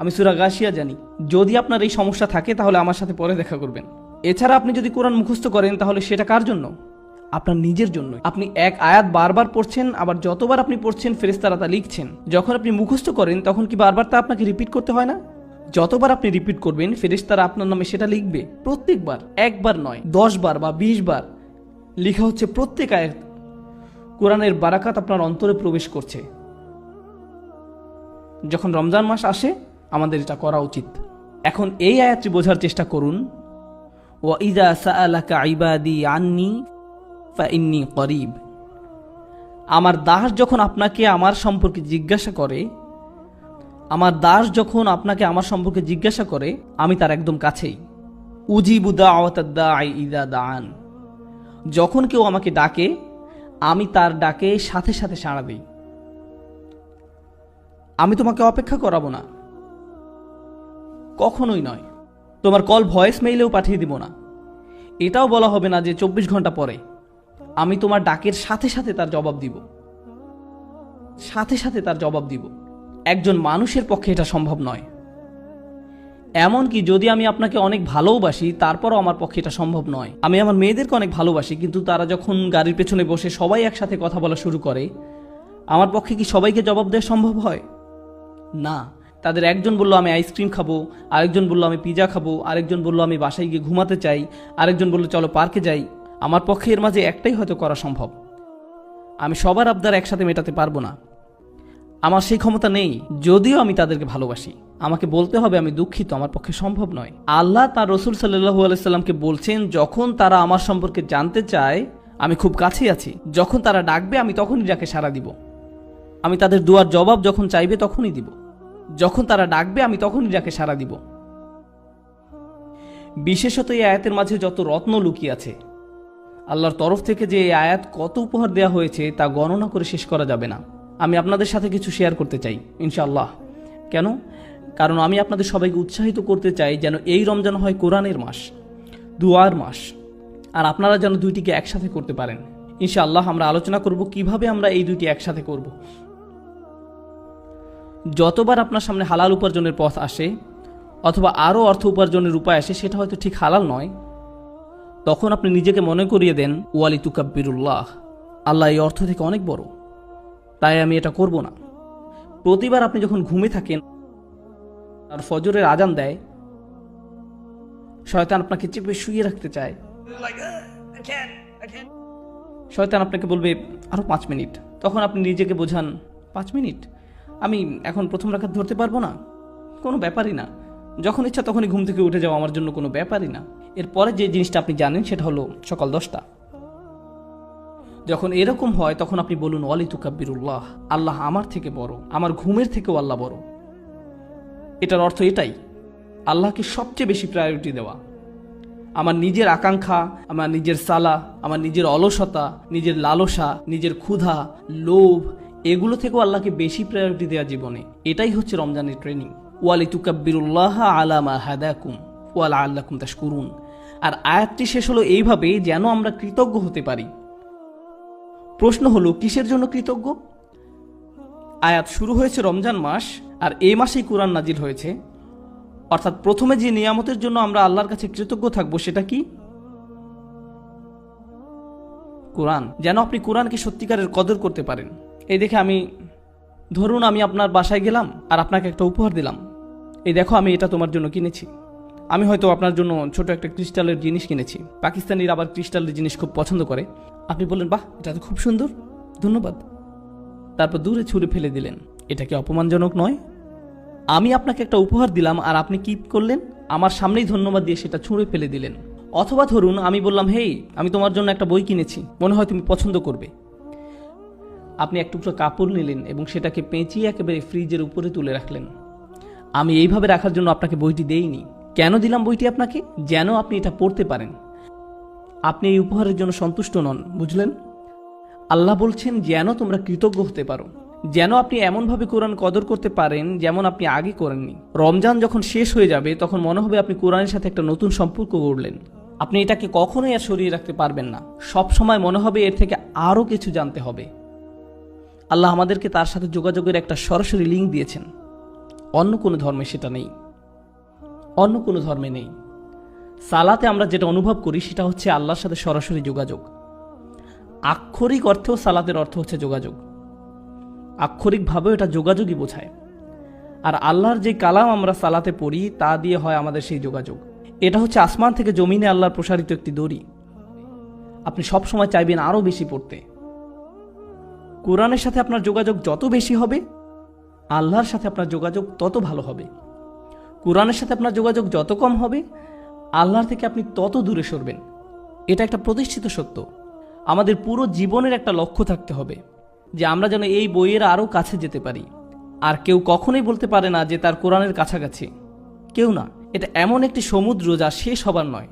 S1: আমি সূরা গাশিয়া জানি, যদি আপনার এই সমস্যা থাকে তাহলে আমার সাথে পরে দেখা করবেন। এছাড়া আপনি যদি কোরআন মুখস্থ করেন, তাহলে সেটা কার জন্য? আপনার নিজের জন্য। আপনি এক আয়াত বারবার পড়ছেন, আবার যতবার আপনি পড়ছেন ফেরেশতারা তা লিখছেন। যখন আপনি মুখস্থ করেন তখন কি বারবার তা আপনাকে রিপিট করতে হয় না? যতবার আপনি রিপিট করবেন, ফেরেশতারা আপনার নামে সেটা লিখবে। প্রত্যেকবার, একবার নয়, 10 বার বা 20 বার লেখা হচ্ছে। প্রত্যেক আয়াত কোরআনের বারাকাত আপনার অন্তরে প্রবেশ করছে। যখন রমজান মাস আসে, আমাদের এটা করা উচিত। এখন এই আয়াতটি বোঝার চেষ্টা করুন। ওয়া ইযা সাআলাকা ইবাদি আন্নী ফাইন্নী করিব। আমার দাস যখন আপনাকে আমার সম্পর্কে জিজ্ঞাসা করে, আমি তার একদম কাছেই। উজিবু দাওয়াতাদ দাঈ ইযা দাআন। যখন কেউ আমাকে ডাকে, আমি তার ডাকে সাথে সাথে সাড়া দিই। আমি তোমাকে অপেক্ষা করাবো না, কখনোই নয়। তোমার কল ভয়েস মেইলেও পাঠিয়ে দিব না। এটাও বলা হবে না যে 24 ঘন্টা পরে। আমি তোমার ডাকের সাথে সাথে তার জবাব দিব। একজন মানুষের পক্ষে এটা সম্ভব নয়। এমনকি যদি আমি আপনাকে অনেক ভালোবাসি, তারপরও আমার পক্ষে এটা সম্ভব নয়। আমি আমার মেয়েদেরকে অনেক ভালোবাসি, কিন্তু তারা যখন গাড়ির পেছনে বসে সবাই একসাথে কথা বলা শুরু করে, আমার পক্ষে কি সবাইকে জবাব দেওয়া সম্ভব হয়? না। তাদের একজন বলল আমি আইসক্রিম খাবো, আরেকজন বলল আমি পিজা খাবো, আরেকজন বলল আমি বাসায় গিয়ে ঘুমাতে চাই, আরেকজন বলল চলো পার্কে যাই। আমার পক্ষে এর মাঝে একটাই হয়তো করা সম্ভব। আমি সবার আবদার একসাথে মেটাতে পারবো না। আমার সেই ক্ষমতা নেই, যদিও আমি তাদেরকে ভালোবাসি। আমাকে বলতে হবে আমি দুঃখিত, আমার পক্ষে সম্ভব নয়। আল্লাহ তার রসুল সাল্লাল্লাহু আলাইহি সাল্লামকে বলছেন, যখন তারা আমার সম্পর্কে জানতে চায় আমি খুব কাছেই আছি, যখন তারা ডাকবে আমি তখনই ডাকে সাড়া দিব, আমি তাদের দুয়ার জবাব যখন চাইবে তখনই দিব, যখন তারা ডাকবে আমি তখনই ডাকে সাড়া দিব। বিশেষত এই আয়াতের মাঝে যত রত্ন লুকিয়ে আছে, আল্লাহর তরফ থেকে যে এই আয়াত কত উপহার দেওয়া হয়েছে তা গণনা করে শেষ করা যাবে না। আমি আপনাদের সাথে কিছু শেয়ার করতে চাই ইনশাআল্লাহ। কেন? কারণ আমি আপনাদের সবাইকে উৎসাহিত করতে চাই যেন এই রমজান হয় কোরআনের মাস, দুয়ার মাস, আর আপনারা যেন দুইটিকে একসাথে করতে পারেন। ইনশাআল্লাহ আমরা আলোচনা করব কিভাবে আমরা এই দুইটি একসাথে করব। যতবার আপনার সামনে হালাল উপার্জনের পথ আসে অথবা আরও অর্থ উপার্জনের উপায় আসে, সেটা হয়তো ঠিক হালাল নয়, তখন আপনি নিজেকে মনে করিয়ে দেন ওয়ালি তুকাব্বিরুল্লাহ, আল্লাহ এই অর্থ থেকে অনেক বড়, তাই আমি এটা করব না। প্রতিবার আপনি যখন ঘুমে থাকেন আর ফজরের আজান দেয়, শয়তান আপনাকে চেপে শুয়ে রাখতে চায়, শয়তান আপনাকে বলবে আরো 5 মিনিট, তখন আপনি নিজেকে বোঝান 5 মিনিট, আমি এখন প্রথম রাকাত ধরতে পারবো না, কোনো ব্যাপারই না, যখন ইচ্ছা তখনই ঘুম থেকে উঠে যাওয়া আমার জন্য কোনো ব্যাপারই না। এরপরে যে জিনিসটা আপনি জানেন সেটা হলো সকাল 10টা। যখন এরকম হয় তখন আপনি বলুন ওয়ালি তুকাব্বিরুল্লাহ, আল্লাহ আমার থেকে বড়, আমার ঘুমের থেকেও আল্লাহ বড়। এটার অর্থ এটাই, আল্লাহকে সবচেয়ে বেশি প্রায়োরিটি দেওয়া। আমার নিজের আকাঙ্ক্ষা, আমার নিজের সালা, আমার নিজের অলসতা, নিজের লালসা, নিজের ক্ষুধা, লোভ, এগুলো থেকেও আল্লাহকে বেশি প্রায়োরিটি দেওয়া জীবনে। এটাই হচ্ছে রমজানের ট্রেনিং। ওয়ালি তুকাব্বিরুল্লাহ আলা মা হাদাকুম ওয়া লাআল্লাকুম তাশকুরুন। আর আয়াতটি শেষ হলো এইভাবে যেন আমরা কৃতজ্ঞ হতে পারি। প্রশ্ন হলো কিসের জন্য কৃতজ্ঞ? আয়াত শুরু হয়েছে রমজান মাস, আর এই মাসেই কোরআন নাজিল হয়েছে, অর্থাৎ প্রথমে যে নিয়ামতের জন্য আমরা আল্লাহর কাছে কৃতজ্ঞ থাকবো সেটা কি? কোরআন। যেন আপনি কোরআনকে সত্যিকারের কদর করতে পারেন। এই দেখে ধরুন আমি আপনার বাসায় গেলাম আর আপনাকে একটা উপহার দিলাম, এই দেখো আমি এটা তোমার জন্য কিনেছি। আমি হয়তো আপনার জন্য ছোট একটা ক্রিস্টালের জিনিস কিনেছি, পাকিস্তানিরা আবার ক্রিস্টালের জিনিস খুব পছন্দ করে। আপনি বললেন বাহ, এটা তো খুব সুন্দর, ধন্যবাদ, তারপর দূরে ছুঁড়ে ফেলে দিলেন। এটা কি অপমানজনক নয়? আমি আপনাকে একটা উপহার দিলাম আর আপনি কি করলেন? আমার সামনেই ধন্যবাদ দিয়ে সেটা ছুঁড়ে ফেলে দিলেন। অথবা ধরুন আমি বললাম হেই, আমি তোমার জন্য একটা বই কিনেছি, মনে হয় তুমি পছন্দ করবে। আপনি এক টুকরো কাপড় নিলেন এবং সেটাকে পেঁচিয়ে একেবারে ফ্রিজের উপরে তুলে রাখলেন। আমি এইভাবে রাখার জন্য আপনাকে বইটি দেইনি। কেন দিলাম বইটি আপনাকে? যেন আপনি এটা পড়তে পারেন। আপনি এই উপহারের জন্য সন্তুষ্ট নন, বুঝলেন? আল্লাহ বলছেন যেন তোমরা কৃতজ্ঞ হতে পারো, যেন আপনি এমনভাবে কোরআন কদর করতে পারেন যেমন আপনি আগে করেননি। রমজান যখন শেষ হয়ে যাবে তখন মনে হবে আপনি কোরআনের সাথে একটা নতুন সম্পর্ক গড়লেন। আপনি এটাকে কখনোই আর সরিয়ে রাখতে পারবেন না। সব সময় মনে হবে এর থেকে আরও কিছু জানতে হবে। আল্লাহ আমাদেরকে তার সাথে যোগাযোগের একটা সরাসরি লিঙ্ক দিয়েছেন। অন্য কোনো ধর্মে সেটা নেই, অন্য কোনো ধর্মে নেই। সালাতে আমরা যেটা অনুভব করি সেটা হচ্ছে আল্লাহর সাথে সরাসরি যোগাযোগ। আক্ষরিক অর্থেও সালাতের অর্থ হচ্ছে যোগাযোগ, আক্ষরিকভাবেও এটা যোগাযোগই বোঝায়। আর আল্লাহর যে কালাম আমরা সালাতে পড়ি তা দিয়ে হয় আমাদের সেই যোগাযোগ। এটা হচ্ছে আসমান থেকে জমিনে আল্লাহর প্রসারিত একটি দড়ি। আপনি সব সময় চাইবেন আরও বেশি পড়তে। কোরআনের সাথে আপনার যোগাযোগ যত বেশি হবে, আল্লাহর সাথে আপনার যোগাযোগ তত ভালো হবে। কোরআনের সাথে আপনার যোগাযোগ যত কম হবে, আল্লাহর থেকে আপনি তত দূরে সরবেন। এটা একটা প্রতিষ্ঠিত সত্য। আমাদের পুরো জীবনের একটা লক্ষ্য থাকতে হবে যে আমরা যেন এই বইয়ের আরও কাছে যেতে পারি। আর কেউ কখনোই বলতে পারে না যে তার কোরআনের কাছাকাছি, কেউ না। এটা এমন একটি সমুদ্র যা শেষ হবার নয়।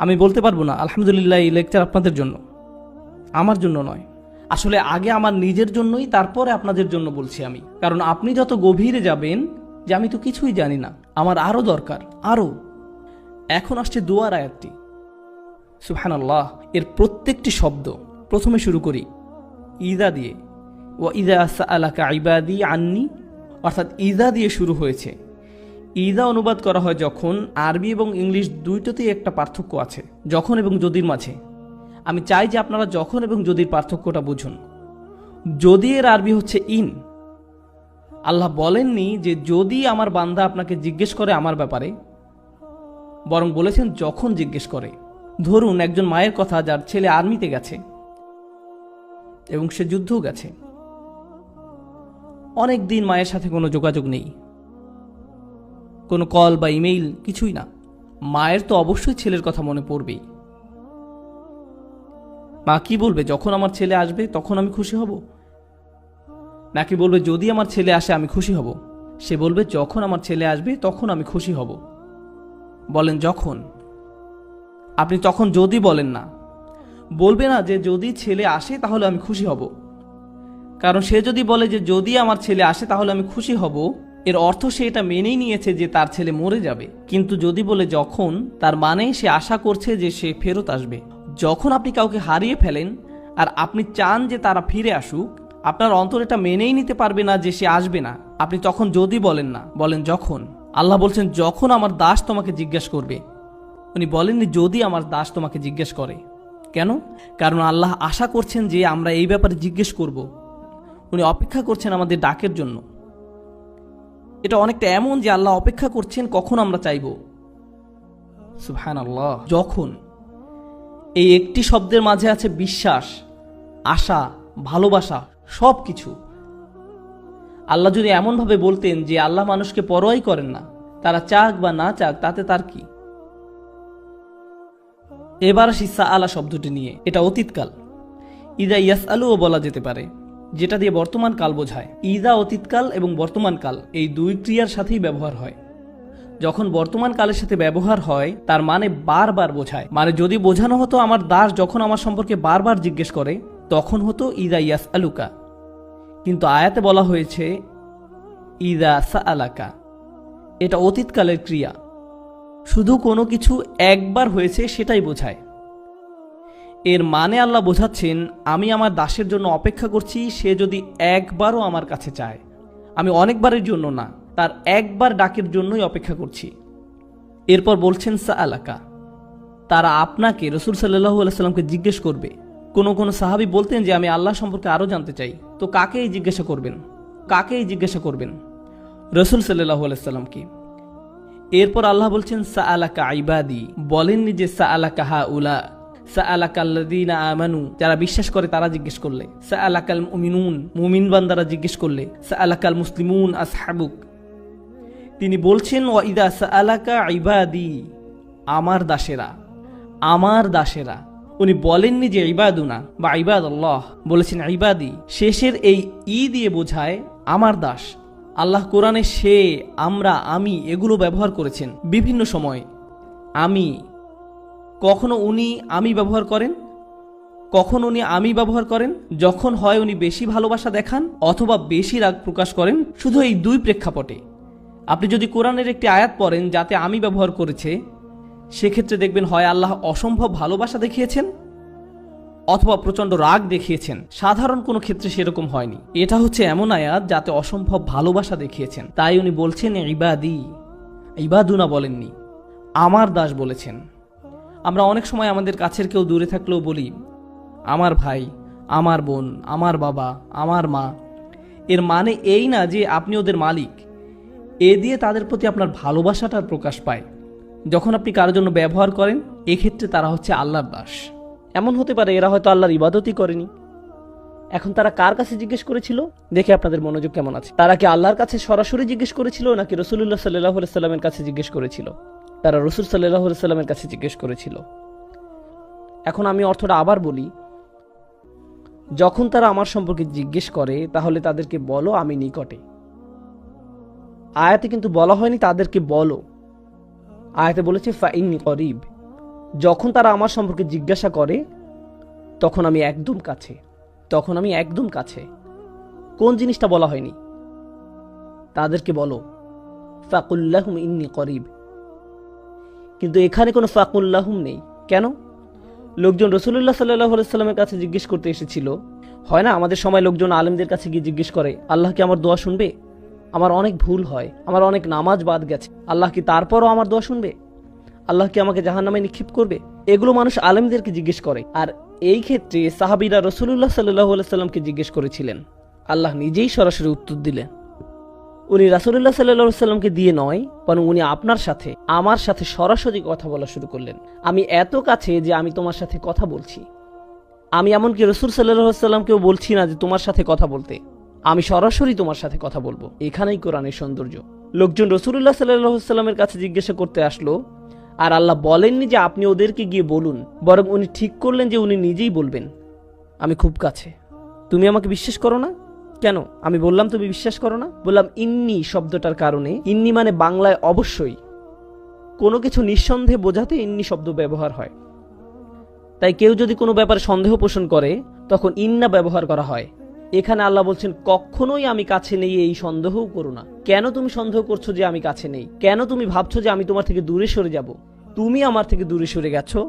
S1: আমি বলতে পারবো না আলহামদুলিল্লাহ এই লেকচার আপনাদের জন্য, আমার জন্য নয়। আসলে আগে আমার নিজের জন্যই, তারপরে আপনাদের জন্য বলছি আমি। কারণ আপনি যত গভীরে যাবেন যে আমি তো কিছুই জানি না, আমার আরও দরকার, আরও। এখন আসছে দুয়ার আয়াতটি। সুবহানাল্লাহ, এর প্রত্যেকটি শব্দ প্রথমে শুরু করি ইদা দিয়ে। ওয়া ইদা সাআলাকা ইবাদি আন্নি, অর্থাৎ ইদা দিয়ে শুরু হয়েছে। ইদা অনুবাদ করা হয় যখন, আরবি এবং ইংলিশ দুইটাতেই একটা পার্থক্য আছে, যখন এবং যদির মাঝে। আমি চাই যে আপনারা যখন এবং যদির পার্থক্যটা বুঝুন। যদি এর আরবি হচ্ছে ইন। আল্লাহ বলেননি যে যদি আমার বান্দা আপনাকে জিজ্ঞেস করে আমার ব্যাপারে, বরং বলেছেন যখন জিজ্ঞেস করে। ধরুন একজন মায়ের কথা যার ছেলে আর্মিতে গেছে এবং সে যুদ্ধও গেছে। অনেক দিন মায়ের সাথে কোনো যোগাযোগ নেই, কোনো কল বা ইমেইল কিছুই না। মায়ের তো অবশ্যই ছেলের কথা মনে পড়বেই। মা কি বলবে, যখন আমার ছেলে আসবে তখন আমি খুশি হব? নাকি বলবে যদি আমার ছেলে আসে আমি খুশি হব? সে বলবে যখন আমার ছেলে আসবে তখন আমি খুশি হব। বলেন যখন। আপনি তখন যদি বলেন না, বলবে না যে যদি ছেলে আসে তাহলে আমি খুশি হব। কারণ সে যদি বলে যে যদি আমার ছেলে আসে তাহলে আমি খুশি হব, এর অর্থ সে এটা মেনেই নিয়েছে যে তার ছেলে মরে যাবে। কিন্তু যদি বলে যখন, তার মানে সে আশা করছে যে সে ফেরত আসবে। যখন আপনি কাউকে হারিয়ে ফেলেন আর আপনি চান যে তারা ফিরে আসুক, আপনার অন্তর এটা মেনেই নিতে পারবে না যে সে আসবে না। আপনি তখন যদি বলেন না, বলেন যখন। আল্লাহ বলছেন যখন আমার দাস তোমাকে জিজ্ঞেস করবে। উনি বলেননি যদি আমার দাস তোমাকে জিজ্ঞেস করে। কেন? কারণ আল্লাহ আশা করছেন যে আমরা এই ব্যাপারে জিজ্ঞেস করব। উনি অপেক্ষা করছেন আমাদের ডাকের জন্য। এটা অনেকটা এমন যে আল্লাহ অপেক্ষা করছেন কখন আমরা চাইব। সুবহানাল্লাহ। যখন, এই একটি শব্দের মাঝে আছে বিশ্বাস, আশা, ভালোবাসা, সব কিছু। আল্লাহ যদি এমনভাবে বলতেন যে আল্লাহ মানুষকে পরোয়াই করেন না, তারা চাক বা না চাক তাতে তার কি। এবার আসি সাআলা শব্দটি নিয়ে। এটা অতীতকাল। ইদা ইয়াসআলুও বলা যেতে পারে, যেটা দিয়ে বর্তমান কাল বোঝায়। ইদা অতীতকাল এবং বর্তমান কাল এই দুই ক্রিয়ার সাথেই ব্যবহার হয়। যখন বর্তমান কালের সাথে ব্যবহার হয় তার মানে বারবার বোঝায়। মানে যদি বোঝানো হতো আমার দাস যখন আমার সম্পর্কে বারবার জিজ্ঞেস করে তখন হতো ইদা ইয়াসআলুকা। কিন্তু আয়াতে বলা হয়েছে ইদা সাআলাকা। এটা অতীতকালের ক্রিয়া, শুধু কোনো কিছু একবার হয়েছে সেটাই বোঝায়। এর মানে আল্লাহ বোঝাচ্ছেন আমি আমার দাসের জন্য অপেক্ষা করছি, সে যদি একবারও আমার কাছে চায়। আমি অনেকবারের জন্য না, তার একবার ডাকের জন্যই অপেক্ষা করছি। এরপর বলছেন সাআলাকা, তারা আপনাকে, রাসূল সাল্লাল্লাহু আলাইহি সাল্লামকে জিজ্ঞেস করবে। কোন কোন সাহাবী বলতেন যে আমি আল্লাহ সম্পর্কে আরো জানতে চাই। তো কাকেই জিজ্ঞাসা করবেন? কাকেই জিজ্ঞাসা করবেন? রাসূল সাল্লাল্লাহু আলাইহি সাল্লামকে। এরপর আল্লাহ বলছেন সাআলাকা ইবাদি, বলেননি যে সাআলাকা হাউলা। সাআলাকাল্লাযীনা আমানু, যারা বিশ্বাস করে তারা জিজ্ঞেস করলে। সাআলাকাল মুমিনুন, মুমিন বান্দারা জিজ্ঞেস করলে। সাআলাকাল মুসলিমুন আসহাবুক। তিনি বলছেন ওয়া ইদা সাআলাকা ইবাদি, আমার দাসেরা, আমার দাসেরা। উনি বলেননি যে ইবাদুনা বা ইবাদাল্লাহ, বলেছেন ইবাদি। শেষের এই ই দিয়ে বোঝায় আমার দাস। আল্লাহ কোরআনে সে, আমরা, আমি এগুলো ব্যবহার করেছেন বিভিন্ন সময়। আমি, কখনো উনি আমি ব্যবহার করেন, কখন উনি আমি ব্যবহার করেন যখন হয় উনি বেশি ভালোবাসা দেখান অথবা বেশি রাগ প্রকাশ করেন। শুধু এই দুই প্রেক্ষাপটে। আপনি যদি কোরআনের একটি আয়াত পড়েন যাতে আমি ব্যবহার করেছে, সেক্ষেত্রে দেখবেন হয় আল্লাহ অসম্ভব ভালোবাসা দেখিয়েছেন অথবা প্রচণ্ড রাগ দেখিয়েছেন। সাধারণ কোনো ক্ষেত্রে সেরকম হয়নি। এটা হচ্ছে এমন আয়াত যাতে অসম্ভব ভালোবাসা দেখিয়েছেন। তাই উনি বলছেন ইবাদি, ইবাদুনা বলেননি, আমার দাস বলেছেন। আমরা অনেক সময় আমাদের কাছের কেউ দূরে থাকলেও বলি আমার ভাই, আমার বোন, আমার বাবা, আমার মা। এর মানে এই না যে আপনি ওদের মালিক। এ দিয়ে তাদের প্রতি আপনার ভালোবাসাটার প্রকাশ পায়। যখন আপনি কারোর জন্য ব্যবহার করেন, এক্ষেত্রে তারা হচ্ছে আল্লাহর দাস। এমন হতে পারে এরা হয়তো আল্লাহর ইবাদতই করেনি। এখন তারা কার কাছে জিজ্ঞেস করেছিল? দেখে আপনাদের মনোযোগ কেমন আছে। তারা কি আল্লাহর কাছে সরাসরি জিজ্ঞেস করেছিল নাকি রাসূলুল্লাহ সাল্লাল্লাহু আলাইহি সাল্লামের কাছে জিজ্ঞেস করেছিল? তারা রাসূল সাল্লাল্লাহু আলাইহি সাল্লামের কাছে জিজ্ঞেস করেছিল। এখন আমি অর্থটা আবার বলি, যখন তারা আমার সম্পর্কে জিজ্ঞেস করে তাহলে তাদেরকে বলো আমি নিকটে। আয়াতে কিন্তু বলা হয়নি তাদেরকে বলো, আয়াতে বলেছে ফাইন্নী করিব। যখন তারা আমার সম্পর্কে জিজ্ঞাসা করে তখন আমি একদম কাছে, তখন আমি একদম কাছে। কোন জিনিসটা বলা হয়নি? তাদেরকে বলো ফাকুল্লাহুম ইন্নী করিব। কিন্তু এখানে কোনো ফাকুল্লাহুম নেই। কেন? লোকজন রাসূলুল্লাহ সাল্লাল্লাহু আলাইহি সাল্লামের কাছে জিজ্ঞেস করতে এসেছিল। হয় না আমাদের সময় লোকজন আলেমদের কাছে গিয়ে জিজ্ঞেস করে আল্লাহ কি আমার দোয়া শুনবে? আমার অনেক ভুল হয়, আমার অনেক নামাজ বাদ গেছে, আল্লাহ কি তারপরও আমার দোয়া শুনবে? আল্লাহ কি আমাকে জাহান্নামে নিক্ষেপ করবে? এগুলো মানুষ আলেমদেরকে জিজ্ঞেস করে। আর এই ক্ষেত্রে সাহাবীরা রাসূলুল্লাহ সাল্লাল্লাহু আলাইহি সাল্লামকে জিজ্ঞেস করেছিলেন। আল্লাহ নিজেই সরাসরি উত্তর দিলেন। উনি রাসূলুল্লাহ সাল্লাল্লাহু আলাইহি সাল্লামকে দিয়ে নয়, বরং উনি আপনার সাথে, আমার সাথে সরাসরি কথা বলা শুরু করলেন। আমি এত কাছে যে আমি তোমার সাথে কথা বলছি। আমি এমনকি রাসূল সাল্লাল্লাহু আলাইহি সাল্লামকেও বলছি না যে তোমার সাথে কথা বলতে। আমি সরাসরি তোমার সাথে কথা বলবো। এখানেই কোরআনের সৌন্দর্য। লোকজন রাসূলুল্লাহ সাল্লাল্লাহু আলাইহি ওয়াসাল্লামের কাছে জিজ্ঞাসা করতে আসলো, আর আল্লাহ বলেননি যে আপনি ওদেরকে গিয়ে বলুন, বরং উনি ঠিক করলেন যে উনি নিজেই বলবেন, আমি খুব কাছে। তুমি আমাকে বিশ্বাস করো না কেন? আমি বললাম তুমি বিশ্বাস করো না? বললাম ইন্নি শব্দটার কারণে। ইন্নি মানে বাংলায় অবশ্যই, কোনো কিছু নিঃসন্দেহে বোঝাতে ইন্নি শব্দ ব্যবহার হয়। তাই কেউ যদি কোনো ব্যাপারে সন্দেহ পোষণ করে তখন ইন্না ব্যবহার করা হয়। এখানে আল্লাহ বলছেন কখনোই আমি কাছে নেই, এই সন্দেহও করো না। কেন তুমি সন্দেহ করছো যে আমি কাছে নেই? কেন তুমি ভাবছো যে আমি তোমার থেকে দূরে সরে যাব? তুমি আমার থেকে দূরে সরে গেছো,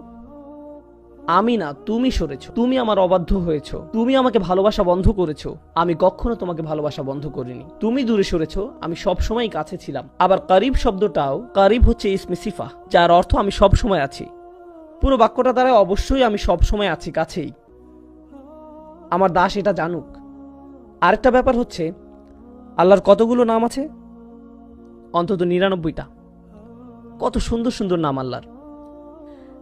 S1: আমি না, তুমি সরেছো। তুমি আমার অবাধ্য হয়েছো, তুমি আমাকে ভালোবাসা বন্ধ করেছো। আমি কখনো তোমাকে ভালোবাসা বন্ধ করিনি। তুমি দূরে সরেছো, আমি সবসময় কাছে ছিলাম। আবার কারিব শব্দটাও, কারিব হচ্ছে ইসমে সিফা, যার অর্থ আমি সব সময় আছি। পুরো বাক্যটা দ্বারা অবশ্যই আমি সব সময় আছি, কাছেই। আমার দাস এটা জানুক। আরেকটা ব্যাপার হচ্ছে, আল্লাহর কতগুলো নাম আছে? অন্তত 99টা। কত সুন্দর সুন্দর নাম আল্লাহর।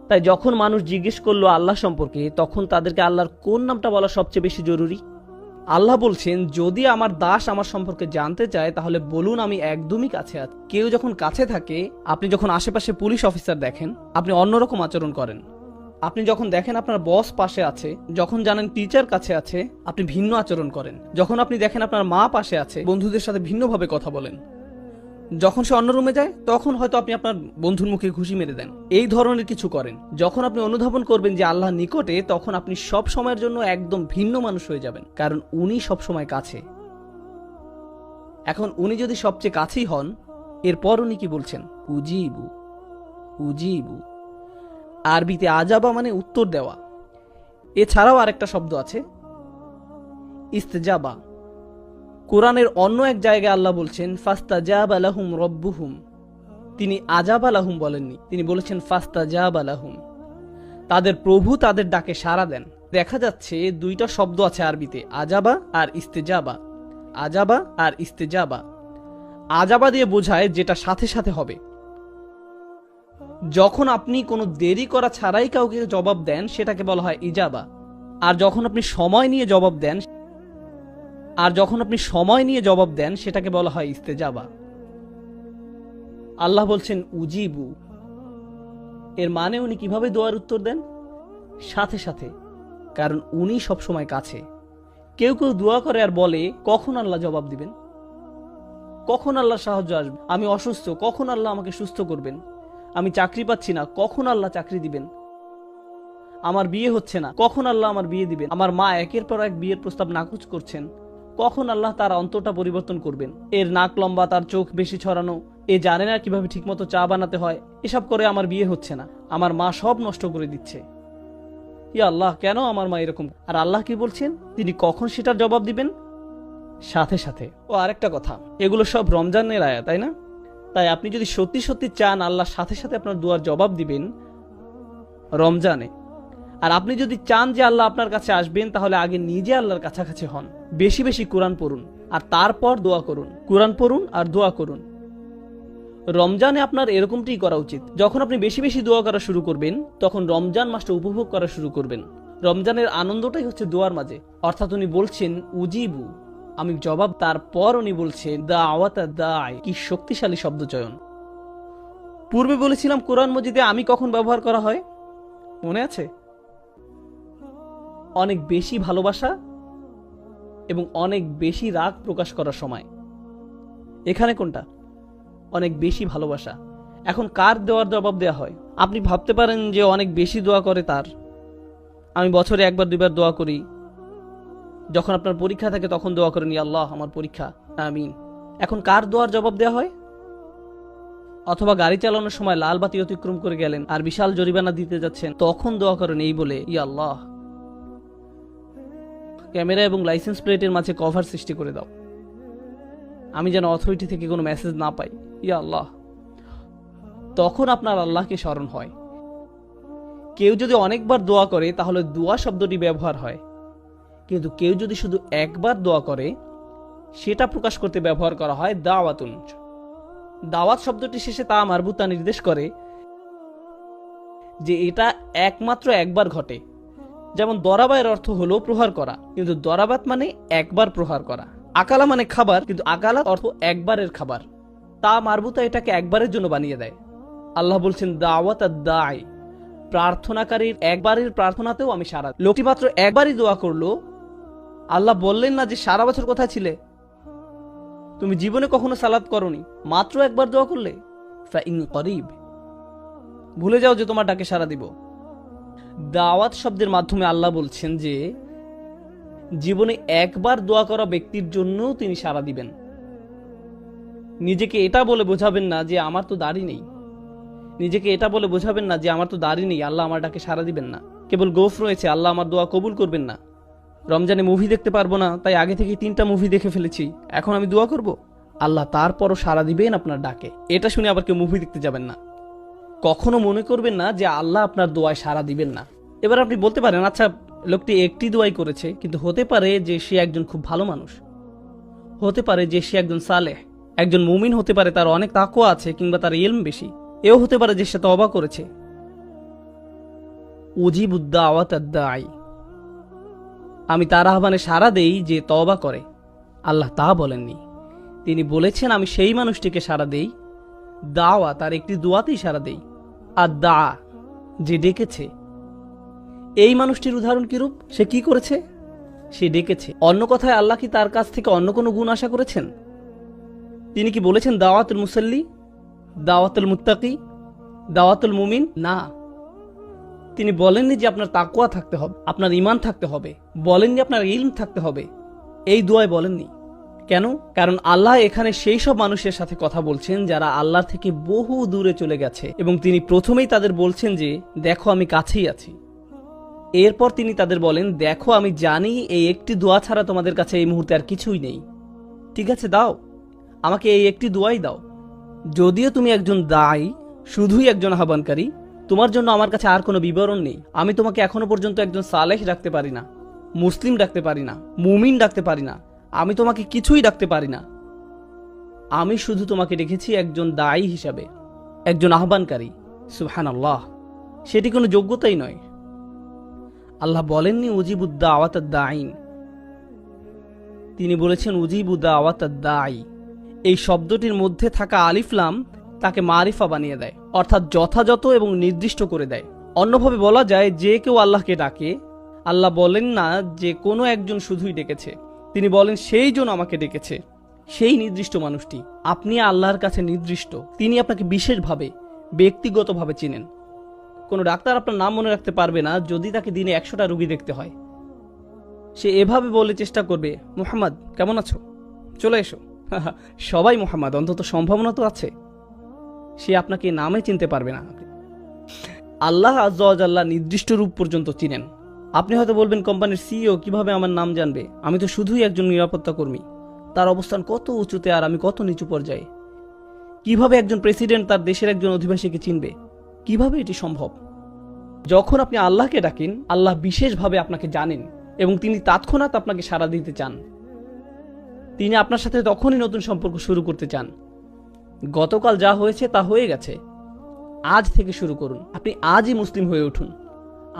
S1: তাই যখন মানুষ জিজ্ঞেস করলো আল্লাহ সম্পর্কে, তখন তাদেরকে আল্লাহর কোন নামটা বলা সবচেয়ে বেশি জরুরি? আল্লাহ বলছেন, যদি আমার দাস আমার সম্পর্কে জানতে চায় তাহলে বলুন আমি একদমই কাছে আছি। কেউ যখন কাছে থাকে, আপনি যখন আশেপাশে পুলিশ অফিসার দেখেন, আপনি অন্যরকম আচরণ করেন। আপনি যখন দেখেন আপনার বস পাশে আছে, যখন জানেন টিচার কাছে আছে, আপনি ভিন্ন আচরণ করেন। যখন আপনি দেখেন আপনার মা পাশে আছে, বন্ধুদের সাথে ভিন্নভাবে কথা বলেন। যখন সে অন্য রুমে যায়, তখন হয়তো আপনি আপনার বন্ধুর মুখে ঘুষি মেরে দেন। এই ধরনের কিছু করেন। যখন আপনি অনুধাবন করবেন যে আল্লাহ নিকটে, তখন আপনি সব সময়ের জন্য একদম ভিন্ন মানুষ হয়ে যাবেন, কারণ উনি সব সময় কাছে। এখন উনি যদি সবচেয়ে কাছেই হন, এরপর উনি কি বলছেন? উজিবু, উজিবু। আরবিতে আজাবা মানে উত্তর দেওয়া। এছাড়াও আরেকটা শব্দ আছে, ইস্তেজাবা। কোরআনের অন্য এক জায়গায় আল্লাহ বলছেন ফাস্তাজাবা লাহুম রব্বুহুম। তিনি আজাবা লাহুম বলেননি, তিনি বলেছেন ফাস্তাজাবা লাহুম। তাদের প্রভু তাদের ডাকে সাড়া দেন। দেখা যাচ্ছে দুইটা শব্দ আছে আরবিতে, আজাবা আর ইস্তেজাবা। আজাবা আর ইস্তেজাবা। আজাবা দিয়ে বোঝায় যেটা সাথে সাথে হবে। যখন আপনি কোনো দেরি করা ছাড়াই কাউকে জবাব দেন, সেটাকে বলা হয় ইজাবা। আর যখন আপনি সময় নিয়ে জবাব দেন, সেটাকে বলা হয় ইস্তেজাবা। আল্লাহ বলছেন উজিবু। এর মানে উনি কিভাবে দোয়ার উত্তর দেন? সাথে সাথে, কারণ উনি সবসময় কাছে। কেউ কেউ দোয়া করে আর বলে কখন আল্লাহ জবাব দিবেন, কখন আল্লাহ সাহায্য আসবে, আমি অসুস্থ, কখন আল্লাহ আমাকে সুস্থ করবেন, আমি চাকরি পাচ্ছি না, কখন আল্লাহ চাকরি দিবেন, আমার বিয়ে হচ্ছে না, কখন আল্লাহ আমার বিয়ে দিবেন, আমার মা একের পর এক বিয়ের প্রস্তাব নাকচ করছেন, কখন আল্লাহ তার অন্তরটা পরিবর্তন করবেন, এর নাক লম্বা, তার চোখ বেশি ছড়ানো, এ জানে না কিভাবে ঠিকমতো চা বানাতে হয়, এসব করে আমার বিয়ে হচ্ছে না, আমার মা সব নষ্ট করে দিচ্ছে, ইয়া আল্লাহ কেন আমার মা এরকম। আর আল্লাহ কি বলছেন? তিনি কখন সেটার জবাব দিবেন? সাথে সাথে। ও আরেকটা কথা, এগুলো সব রমজানের আয়াত, তাই না? তাই আপনি যদি সত্যি সত্যি চান আল্লাহ সাথে সাথে আপনার দুয়ার জবাব দিবেন রমজানে, আর আপনি যদি চান যে আল্লাহ আপনার কাছে আসবেন, তাহলে আগে নিজে আল্লাহর কাছাকাছি হন, বেশি বেশি কোরআন পড়ুন, আর তারপর দোয়া করুন। কোরআন পড়ুন আর দোয়া করুন। রমজানে আপনার এরকমটাই করা উচিত। যখন আপনি বেশি বেশি দোয়া করা শুরু করবেন, তখন রমজান মাসটা উপভোগ করা শুরু করবেন। রমজানের আনন্দটাই হচ্ছে দোয়ার মাঝে। অর্থাৎ উনি বলছেন উজিবু, আমি জবাব। তারপর উনি বলছে দাওয়াতা দায়। কি শক্তিশালী শব্দ চয়ন। পূর্বে বলেছিলাম কোরআন মজিদে আমি কখন ব্যবহার করা হয়, মনে আছে? অনেক বেশি ভালোবাসা এবং অনেক বেশি রাগ প্রকাশ করার সময়। এখানে কোনটা? অনেক বেশি ভালোবাসা। এখন কার দেওয়ার জবাব দেওয়া হয়? আপনি ভাবতে পারেন যে অনেক বেশি দোয়া করে তার। আমি বছরে একবার দুইবার দোয়া করি। যখন আপনার পরীক্ষা থাকে তখন দোয়া করেন ইয়া আল্লাহ আমার পরীক্ষা, আমিন। এখন কার দোয়ার জবাব দেওয়া হয়? অথবা গাড়ি চালানোর সময় লাল বাতি অতিক্রম করে গেলেন আর বিশাল জরিমানা দিতে যাচ্ছেন, তখন দোয়া করেন এই বলে ইয়া আল্লাহ ক্যামেরা এবং লাইসেন্স প্লেটের মাঝে কভার সৃষ্টি করে দাও, আমি যেন অথরিটি থেকে কোনো মেসেজ না পাই, ইয়া আল্লাহ। তখন আপনার আল্লাহকে স্মরণ হয়। কেউ যদি অনেকবার দোয়া করে তাহলে দোয়া শব্দটি ব্যবহার হয়, কিন্তু কেউ যদি শুধু একবার দোয়া করে সেটা প্রকাশ করতে ব্যবহার করা হয় দাওয়াতুন। দাওয়াত শব্দটি শেষে তা মারবুতা নির্দেশ করে যে এটা একমাত্র একবার ঘটে। যেমন দরাবা এর অর্থ হলো প্রহার করা, কিন্তু দরাবাত মানে একবার প্রহার করা। আকালা মানে খাবার, কিন্তু আকালা অর্থ একবারের খাবার, তা মারবুতা এটাকে একবারের জন্য বানিয়ে দেয়। আল্লাহ বলছেন দাওয়াত আদ-দাঈ, প্রার্থনাকারীর একবারের প্রার্থনাতেও আমি সাড়া। লোকটি মাত্র একবারই দোয়া করলো, আল্লাহ বললেন না যে সারা বছর কোথায় ছিলে, তুমি জীবনে কখনো সালাত করনি, মাত্র একবার দোয়া করলে, ফাইন করিব, ভুলে যাও যে তোমার ডাকে সাড়া দিব। দাওয়াত শব্দের মাধ্যমে আল্লাহ বলছেন যে জীবনে একবার দোয়া করা ব্যক্তির জন্য তিনি সাড়া দিবেন। নিজেকে এটা বলে বোঝাবেন না যে আমার তো দাড়ি নেই, নিজেকে এটা বলে বোঝাবেন না যে আমার তো দাড়ি নেই, আল্লাহ আমার ডাকে সাড়া দিবেন না। কেবল গোফ রয়েছে, আল্লাহ আমার দোয়া কবুল করবেন না। রমজানে মুভি দেখতে পারবো না, তাই আগে থেকে 3টা মুভি দেখে ফেলেছি, এখন আমি দোয়া করব, আল্লাহ তারপরও সাড়া দিবেন আপনার ডাকে। এটা শুনে আবার কেউ মুভি দেখতে যাবেন না। কখনো মনে করবেন না যে আল্লাহ আপনার দোয়ায় সাড়া দিবেন না। এবার আপনি বলতে পারেন, আচ্ছা লোকটি একটি দোয়াই করেছে, কিন্তু হতে পারে যে সে একজন খুব ভালো মানুষ, হতে পারে যে সে একজন সালেহ, একজন মুমিন হতে পারে, তার অনেক তাকওয়া আছে, কিংবা তার ইলম বেশি। এও হতে পারে যে সে তওবা করেছে। উজিবুদ দাওয়াত আদ-দাঈ, আমি তার আহ্বানে সাড়া দেই যে তওবা করে। আল্লাহ তা বলেননি, তিনি বলেছেন আমি সেই মানুষটিকে সাড়া দেই, দাওয়া তার একটি দোয়াতেই সাড়া দেই, আর দা যে ডেকেছে। এই মানুষটির উদাহরণ কিরূপ? সে কি করেছে? সে ডেকেছে। অন্য কথায় আল্লাহ কি তার কাছ থেকে অন্য কোনো গুণ আশা করেছেন? তিনি কি বলেছেন দাওয়াতুল মুসাল্লি, দাওয়াতুল মুত্তাকি, দাওয়াতুল মুমিন? না, তিনি বলেননি যে আপনার তাকওয়া থাকতে হবে, আপনার ঈমান থাকতে হবে, বলেননি আপনার ইলম থাকতে হবে, এই দোয়ায় বলেননি। কেন? কারণ আল্লাহ এখানে সেই সব মানুষের সাথে কথা বলছেন যারা আল্লাহ থেকে বহু দূরে চলে গেছে, এবং তিনি প্রথমেই তাদের বলছেন যে দেখো আমি কাছেই আছি। এরপর তিনি তাদের বলেন দেখো আমি জানি এই একটি দোয়া ছাড়া তোমাদের কাছে এই মুহূর্তে আর কিছুই নেই, ঠিক আছে দাও আমাকে এই একটি দোয়াই দাও। যদিও তুমি একজন দায়ী, শুধুই একজন আহ্বানকারী, তোমার জন্য আমার কাছে আর কোনো বিবরণ নেই। আমি তোমাকে এখনো পর্যন্ত একজন সালেহ ডাকতে পারি না, মুসলিম ডাকতে পারি না, মুমিন ডাকতে পারি না, আমি তোমাকে কিছুই ডাকতে পারি না। আমি শুধু তোমাকে ডেকেছি একজন দায়ী হিসাবে, একজন আহ্বানকারী। সুবহানাল্লাহ, সেটি কোনো যোগ্যতাই নয়। আল্লাহ বলেননি উজিবুদ দাওয়াত আদ-দাঈন, তিনি বলেছেন উজিবুদ দাওয়াত আদ-দাঈ। এই শব্দটির মধ্যে থাকা আলিফ লাম তাকে মারিফা বানিয়ে দেয়, অর্থাৎ যথাযথ এবং নির্দিষ্ট করে দেয়। অন্যভাবে বলা যায় যে কেউ আল্লাহকে ডাকে। আল্লাহ বলেন না যে কোনো একজন শুধুই ডেকেছে, তিনি বলেন সেই জন আমাকে ডেকেছে, সেই নির্দিষ্ট মানুষটি। আপনি আল্লাহর কাছে নির্দিষ্ট, তিনি আপনাকে বিশেষভাবে ব্যক্তিগতভাবে চিনেন। কোনো ডাক্তার আপনার নাম মনে রাখতে পারবে না যদি তাকে দিনে 100টা রোগী দেখতে হয়। সে এভাবে বলে চেষ্টা করবে, মুহাম্মদ কেমন আছো, চলে এসো। সবাই মুহাম্মদ, অন্তত সম্ভাবনা তো আছে। সে আপনাকে নামে চিনতে পারবে না। আল্লাহ আজ্জা ওয়া জাল্লা নির্দিষ্ট রূপ পর্যন্ত চিনেন। আপনি হয়তো বলবেন কোম্পানির সিইও কিভাবে আমার নাম জানবে, আমি তো শুধুই একজন নিরাপত্তা কর্মী, তার অবস্থান কত উঁচুতে আর আমি কত নিচু পর্যায়ে। কিভাবে একজন প্রেসিডেন্ট তার দেশের একজন অধিবাসীকে চিনবে? কিভাবে এটি সম্ভব? যখন আপনি আল্লাহকে ডাকেন, আল্লাহ বিশেষভাবে আপনাকে জানেন এবং তিনি তৎক্ষণাৎ আপনাকে সাড়া দিতে চান। তিনি আপনার সাথে তখনই নতুন সম্পর্ক শুরু করতে চান। গতকাল যা হয়েছে তা হয়ে গেছে, আজ থেকে শুরু করুন। আপনি আজই মুসলিম হয়ে উঠুন,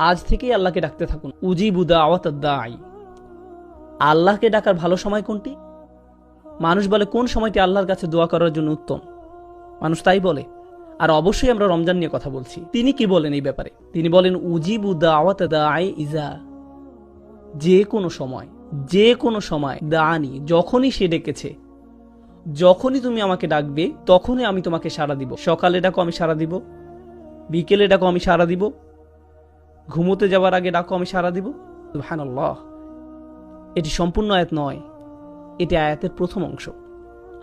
S1: আজ থেকেই আল্লাহকে ডাকতে থাকুন। উজিবু দাওয়াত আদ-দাঈ। আল্লাহকে ডাকার ভালো সময় কোনটি? মানুষ বলে কোন সময়টি আল্লাহর কাছে দোয়া করার জন্য উত্তম, মানুষ তাই বলে। আর অবশ্যই আমরা রমজান নিয়ে কথা বলছি। তিনি কি বলেন এই ব্যাপারে? তিনি বলেন উজিবু দাওয়াত আদ-দাঈ ইজা, যে কোনো সময়, যে কোনো সময়, দানি যখনই সে ডেকেছে, যখনই তুমি আমাকে ডাকবে তখনই আমি তোমাকে সাড়া দিব। সকালে ডাকো আমি সাড়া দিব, বিকেলে ডাকো আমি সাড়া দিব, ঘুমোতে যাওয়ার আগে ডাকো আমি সাড়া দিব। সুবহানাল্লাহ, এটি সম্পূর্ণ আয়াত নয়, এটি আয়াতের প্রথম অংশ।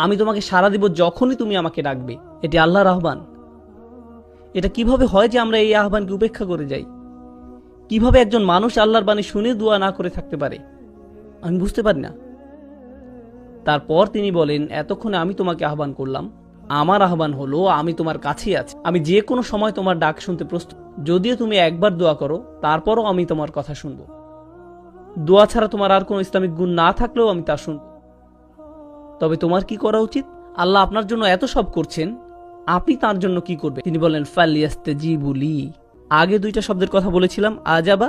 S1: আমি তোমাকে সাড়া দিব যখনই তুমি আমাকে ডাকবে, এটি আল্লাহর আহ্বান। এটা কিভাবে হয় যে আমরা এই আহ্বানকে উপেক্ষা করে যাই? কিভাবে একজন মানুষ আল্লাহর বাণী শুনে দোয়া না করে থাকতে পারে? আমি বুঝতে পারি না। তারপর তিনি বলেন এতক্ষণে আমি তোমাকে আহ্বান করলাম, আমার আহ্বান হলো আমি তোমার কাছেই আছি, আমি যে কোনো সময় তোমার ডাক শুনতে প্রস্তুত। যদিও তুমি একবার দোয়া করো তারপরও আমি তোমার কথা শুনব। দোয়া ছাড়া তোমার আর কোনো ইসলামিক গুণ না থাকলেও আমি তা শুনব। তবে তোমার কি করা উচিত? আল্লাহ আপনার জন্য এত সব করছেন, আপনি তার জন্য কি করবেন? তিনি বলেন ফালিয়াস্তাজিবু লি। আগে দুইটা শব্দের কথা বলেছিলাম, আজাবা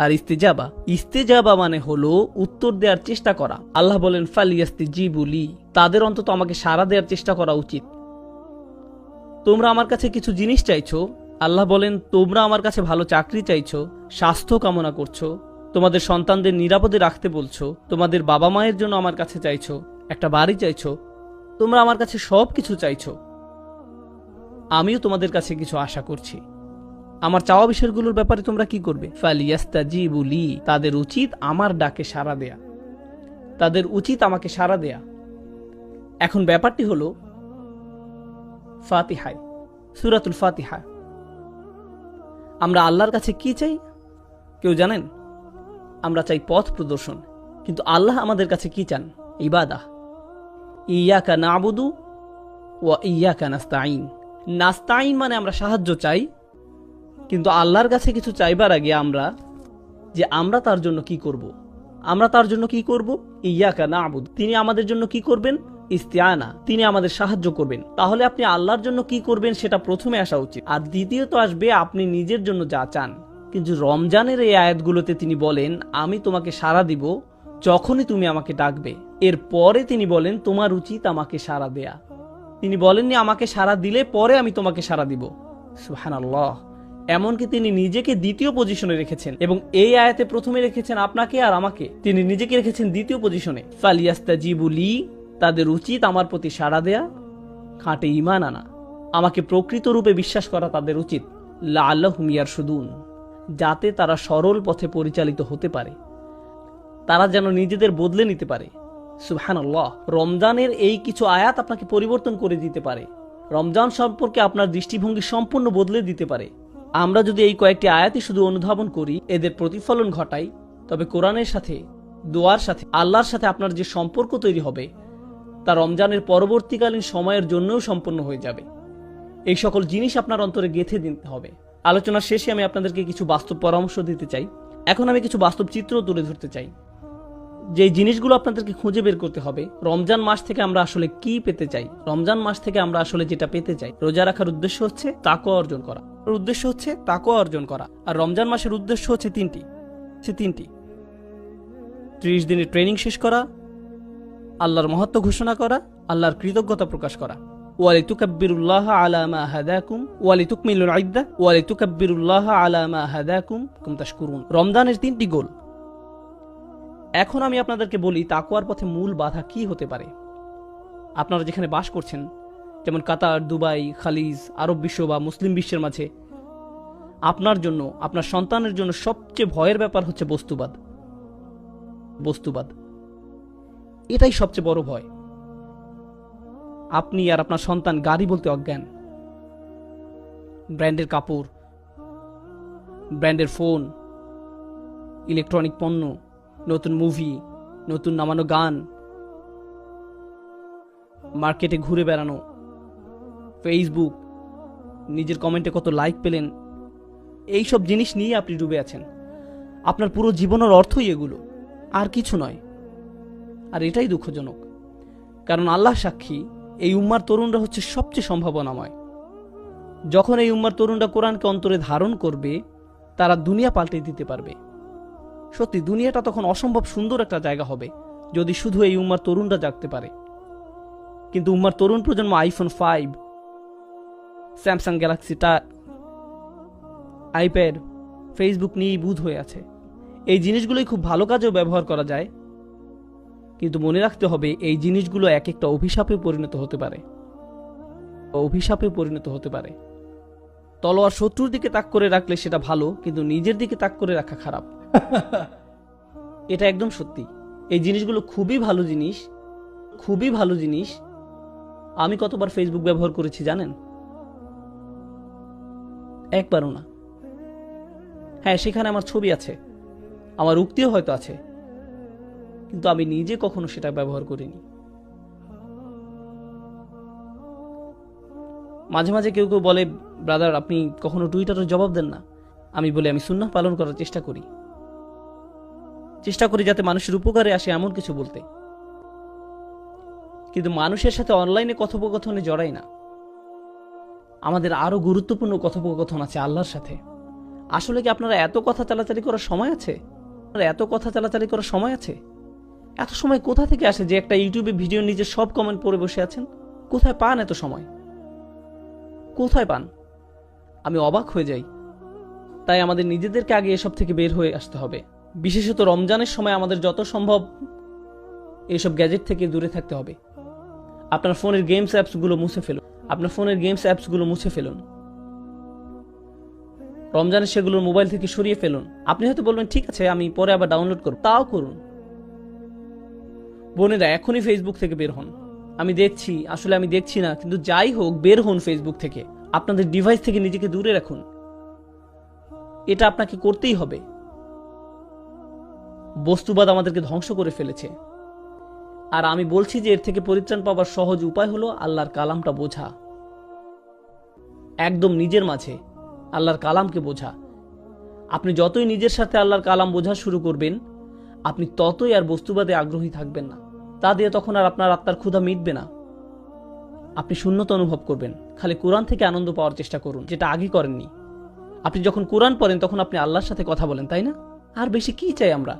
S1: আর ইস্তেজাবা, ইস্তেজাবা মানে হলো উত্তর দেওয়ার চেষ্টা করা। আল্লাহ বলেন ফালিয়াস্তাজিবু লি, তাদের অন্তত আমাকে সাড়া দেওয়ার চেষ্টা করা উচিত। তোমরা আমার কাছে কিছু জিনিস চাইছো, আল্লাহ বলেন তোমরা আমার কাছে ভালো চাকরি চাইছো, স্বাস্থ্য কামনা করছো, তোমাদের সন্তানদের নিরাপদে রাখতে বলছো, তোমাদের বাবা মায়ের জন্য আমার কাছে চাইছো, একটা বাড়ি চাইছো, তোমরা আমার কাছে সব কিছু চাইছো। আমিও তোমাদের কাছে কিছু আশা করছি। আমার চাওয়া বিষয়গুলোর ব্যাপারে তোমরা কি করবে? ফালিয়াস্তাজিবু লি, তাদের উচিত আমার ডাকে সাড়া দেয়া, তাদের উচিত আমাকে সাড়া দেয়া। এখন ব্যাপারটি হলো ফাতিহায়, সূরাতুল ফাতিহা, আমরা আল্লাহর কাছে কি চাই কেউ জানেন? আমরা চাই পথ প্রদর্শন, কিন্তু আল্লাহ আমাদের কাছে কি চান? ইবাদাহ। ইয়াকা নাবুদু ওয়া ইয়াকা নাস্তাইন। নাস্তাইন মানে আমরা সাহায্য চাই, কিন্তু আল্লাহর কাছে কিছু চাইবার আগে আমরা তার জন্য কি করব, আমরা তার জন্য কি করব? ইয়াকা নাবুদ, তিনি আমাদের জন্য কি করবেন? ইস্তিআনা, তিনি আমাদের সাহায্য করবেন। তাহলে আপনি আল্লাহর জন্য কি করবেন সেটা প্রথমে আসা উচিত, আর দ্বিতীয়ত আসবে আপনি নিজের জন্য যা চান। কিন্তু রমজানের এই আয়াতগুলোতে তিনি বলেন আমি তোমাকে সাড়া দিব যখনই তুমি আমাকে ডাকবে। এরপরে তিনি বলেন তোমার উচিত আমাকে সাড়া দেয়া। তিনি বলেননি আমাকে সাড়া দিলে পরে আমি তোমাকে সাড়া দিব। সুবহানাল্লাহ। এমনকি তিনি নিজেকে দ্বিতীয় পজিশনে রেখেছেন, এবং এই আয়াতে প্রথমে রেখেছেন আপনাকে আর আমাকে, তিনি নিজেকে রেখেছেন দ্বিতীয় পজিশনে। ফালিয়াস্তাজিবু লি, তাদের উচিত আমার প্রতি সাড়া দেয়া, খাঁটে ঈমান আনা, আমাকে প্রকৃত রূপে বিশ্বাস করা তাদের উচিত। লাআল্লাহুম ইয়ারশুদুন, যাতে তারা সরল পথে পরিচালিত হতে পারে, তারা যেন নিজেদের বদলে নিতে পারে। সুবহানাল্লাহ। রমজানের এই কিছু আয়াত আপনাকে পরিবর্তন করে দিতে পারে, রমজান সম্পর্কে আপনার দৃষ্টিভঙ্গি সম্পূর্ণ বদলে দিতে পারে। আমরা যদি এই কয়েকটি আয়াতই শুধু অনুধাবন করি, এদের প্রতিফলন ঘটাই, তবে কোরআনের সাথে, দোয়ার সাথে, আল্লাহর সাথে আপনার যে সম্পর্ক তৈরি হবে তা রমজানের পরবর্তীকালীন সময়ের জন্যও সম্পন্ন হয়ে যাবে। এই সকল জিনিস আপনার অন্তরে গেঁথে দিতে হবে। আলোচনার শেষে আমি আপনাদেরকে কিছু বাস্তব পরামর্শ দিতে চাই। এখন আমি কিছু বাস্তব চিত্র তুলে ধরতে চাই, যে জিনিসগুলো আপনাদেরকে খুঁজে বের করতে হবে। রমজান মাস থেকে আমরা আসলে কি পেতে চাই, রমজান মাস থেকে আমরা আসলে যেটা পেতে চাই। রোজা রাখার উদ্দেশ্য হচ্ছে তাকওয়া অর্জন করা, উদ্দেশ্য হচ্ছে তাকওয়া অর্জন করা। আর রমজান মাসের উদ্দেশ্য হচ্ছে তিনটি। 30 দিনের ট্রেনিং শেষ করা, আল্লাহর মহত্ব ঘোষণা করা, আল্লাহর কৃতজ্ঞতা প্রকাশ করা। ওয়ালিতুকাব্বিরুল্লাহ আলা মা হাদাকুম ওয়ালিতুকমিলুল ইদ্দা ওয়ালিতুকাব্বিরুল্লাহ আলা মা হাদাকুম কুম তাশকুরুন। রমজানের 3টি গোল। এখন আমি আপনাদেরকে বলি তাকওয়ার পথে মূল বাধা কি হতে পারে। আপনারা যেখানে বাস করছেন, যেমন কাতার, দুবাই, খালিজ, আরব বিশ্ব বা মুসলিম বিশ্বের মাঝে, আপনার জন্য, আপনার সন্তানের জন্য সবচেয়ে ভয়ের ব্যাপার হচ্ছে বস্তুবাদ। এটাই সবচেয়ে বড় ভয়। আপনি আর আপনার সন্তান গাড়ি বলতে অজ্ঞান, ব্র্যান্ডের কাপড়, ব্র্যান্ডের ফোন, ইলেকট্রনিক পণ্য, নতুন মুভি, নতুন নামানো গান, মার্কেটে ঘুরে বেড়ানো, ফেসবুক, নিজের কমেন্টে কত লাইক পেলেন, এইসব জিনিস নিয়ে আপনি ডুবে আছেন। আপনার পুরো জীবনের অর্থই এগুলো, আর কিছু নয়। আর এটাই দুঃখজনক, কারণ আল্লাহ সাক্ষী, এই উম্মার তরুণরা হচ্ছে সবচেয়ে সম্ভাবনাময়। যখন এই উম্মার তরুণরা কোরআনকে অন্তরে ধারণ করবে, তারা দুনিয়া পাল্টে দিতে পারবে। সত্যি দুনিয়াটা তখন অসম্ভব সুন্দর একটা জায়গা হবে, যদি শুধু এই উম্মার তরুণরা জাগতে পারে। কিন্তু উম্মার তরুণ প্রজন্ম আইফোন 5, স্যামসাং গ্যালাক্সি টা, আইপ্যাড, ফেসবুক নিয়েই বুঁদ হয়ে আছে। এই জিনিসগুলোই খুব ভালো কাজেও ব্যবহার করা যায়, কিন্তু মনে রাখতে হবে এই জিনিসগুলো এক একটা অভিশাপে পরিণত হতে পারে। তলোয়ার শত্রুর দিকে তাক করে রাখলে সেটা ভালো, কিন্তু নিজের দিকে তাক করে রাখা খারাপ। এটা একদম সত্যি। এই জিনিসগুলো খুবই ভালো জিনিস। আমি কতবার ফেসবুক ব্যবহার করেছি জানেন? একবারও না। হ্যাঁ, সেখানে আমার ছবি আছে, আমার উক্তিও হয়তো আছে, কিন্তু আমি নিজে কখনো সেটা ব্যবহার করিনি। মাঝে মাঝে কেউ বলে, ব্রাদার আপনি কখনো টুইটারের জবাব দেন না। আমি বলি আমি সুন্নাহ পালন করার চেষ্টা করি যাতে মানুষের উপকারে আসে এমন কিছু বলতে, কিন্তু মানুষের সাথে অনলাইনে কথোপকথনে জড়াই না। আমাদের আরো গুরুত্বপূর্ণ কথোপকথন আছে আল্লাহর সাথে। আসলে কি আপনারা এত কথা চালাচালি করার সময় আছে? এত সময় কোথা থেকে আসে যে একটা ইউটিউবে ভিডিও নিজে সব কমেন্ট পড়ে বসে আছেন? কোথায় পান এত সময়? কোথায় পান? আমি অবাক হয়ে যাই। তাই আমাদের নিজেদেরকে আগে এসব থেকে বের হয়ে আসতে হবে। বিশেষত রমজানের সময় আমাদের যত সম্ভব এইসব গ্যাজেট থেকে দূরে থাকতে হবে। আপনার ফোনের গেমস অ্যাপসগুলো মুছে ফেলুন। রমজানে সেগুলো মোবাইল থেকে সরিয়ে ফেলুন। আপনি হয়তো বলবেন ঠিক আছে, আমি পরে আবার ডাউনলোড করব। তাও করুন। বোনেরা, এখনই ফেসবুক থেকে বের হন। আমি দেখছি না, কিন্তু যাই হোক, বের হন ফেসবুক থেকে। আপনাদের ডিভাইস থেকে নিজেকে দূরে রাখুন। এটা আপনাকে করতেই হবে। বস্তুবাদ আমাদেরকে ধ্বংস করে ফেলেছে। আর আমি বলছি যে এর থেকে পরিত্রাণ পাওয়ার সহজ উপায় হলো আল্লাহর কালামটা বোঝা। একদম নিজের মাঝে আল্লাহর কালামকে বোঝা। আপনি যতই নিজের সাথে আল্লাহর কালাম বোঝা শুরু করবেন, আপনি ততই আর বস্তুবাদে আগ্রহী থাকবেন না। তা দিয়ে তখন আর আপনার আত্মার ক্ষুধা মিটবে না। আপনি শূন্যতা অনুভব করবেন। খালি কোরআন থেকে আনন্দ পাওয়ার চেষ্টা করুন, যেটা আগে করেননি। আপনি যখন কোরআন পড়েন তখন আপনি আল্লাহর সাথে কথা বলেন, তাই না? আর বেশি কি চাই আমরা?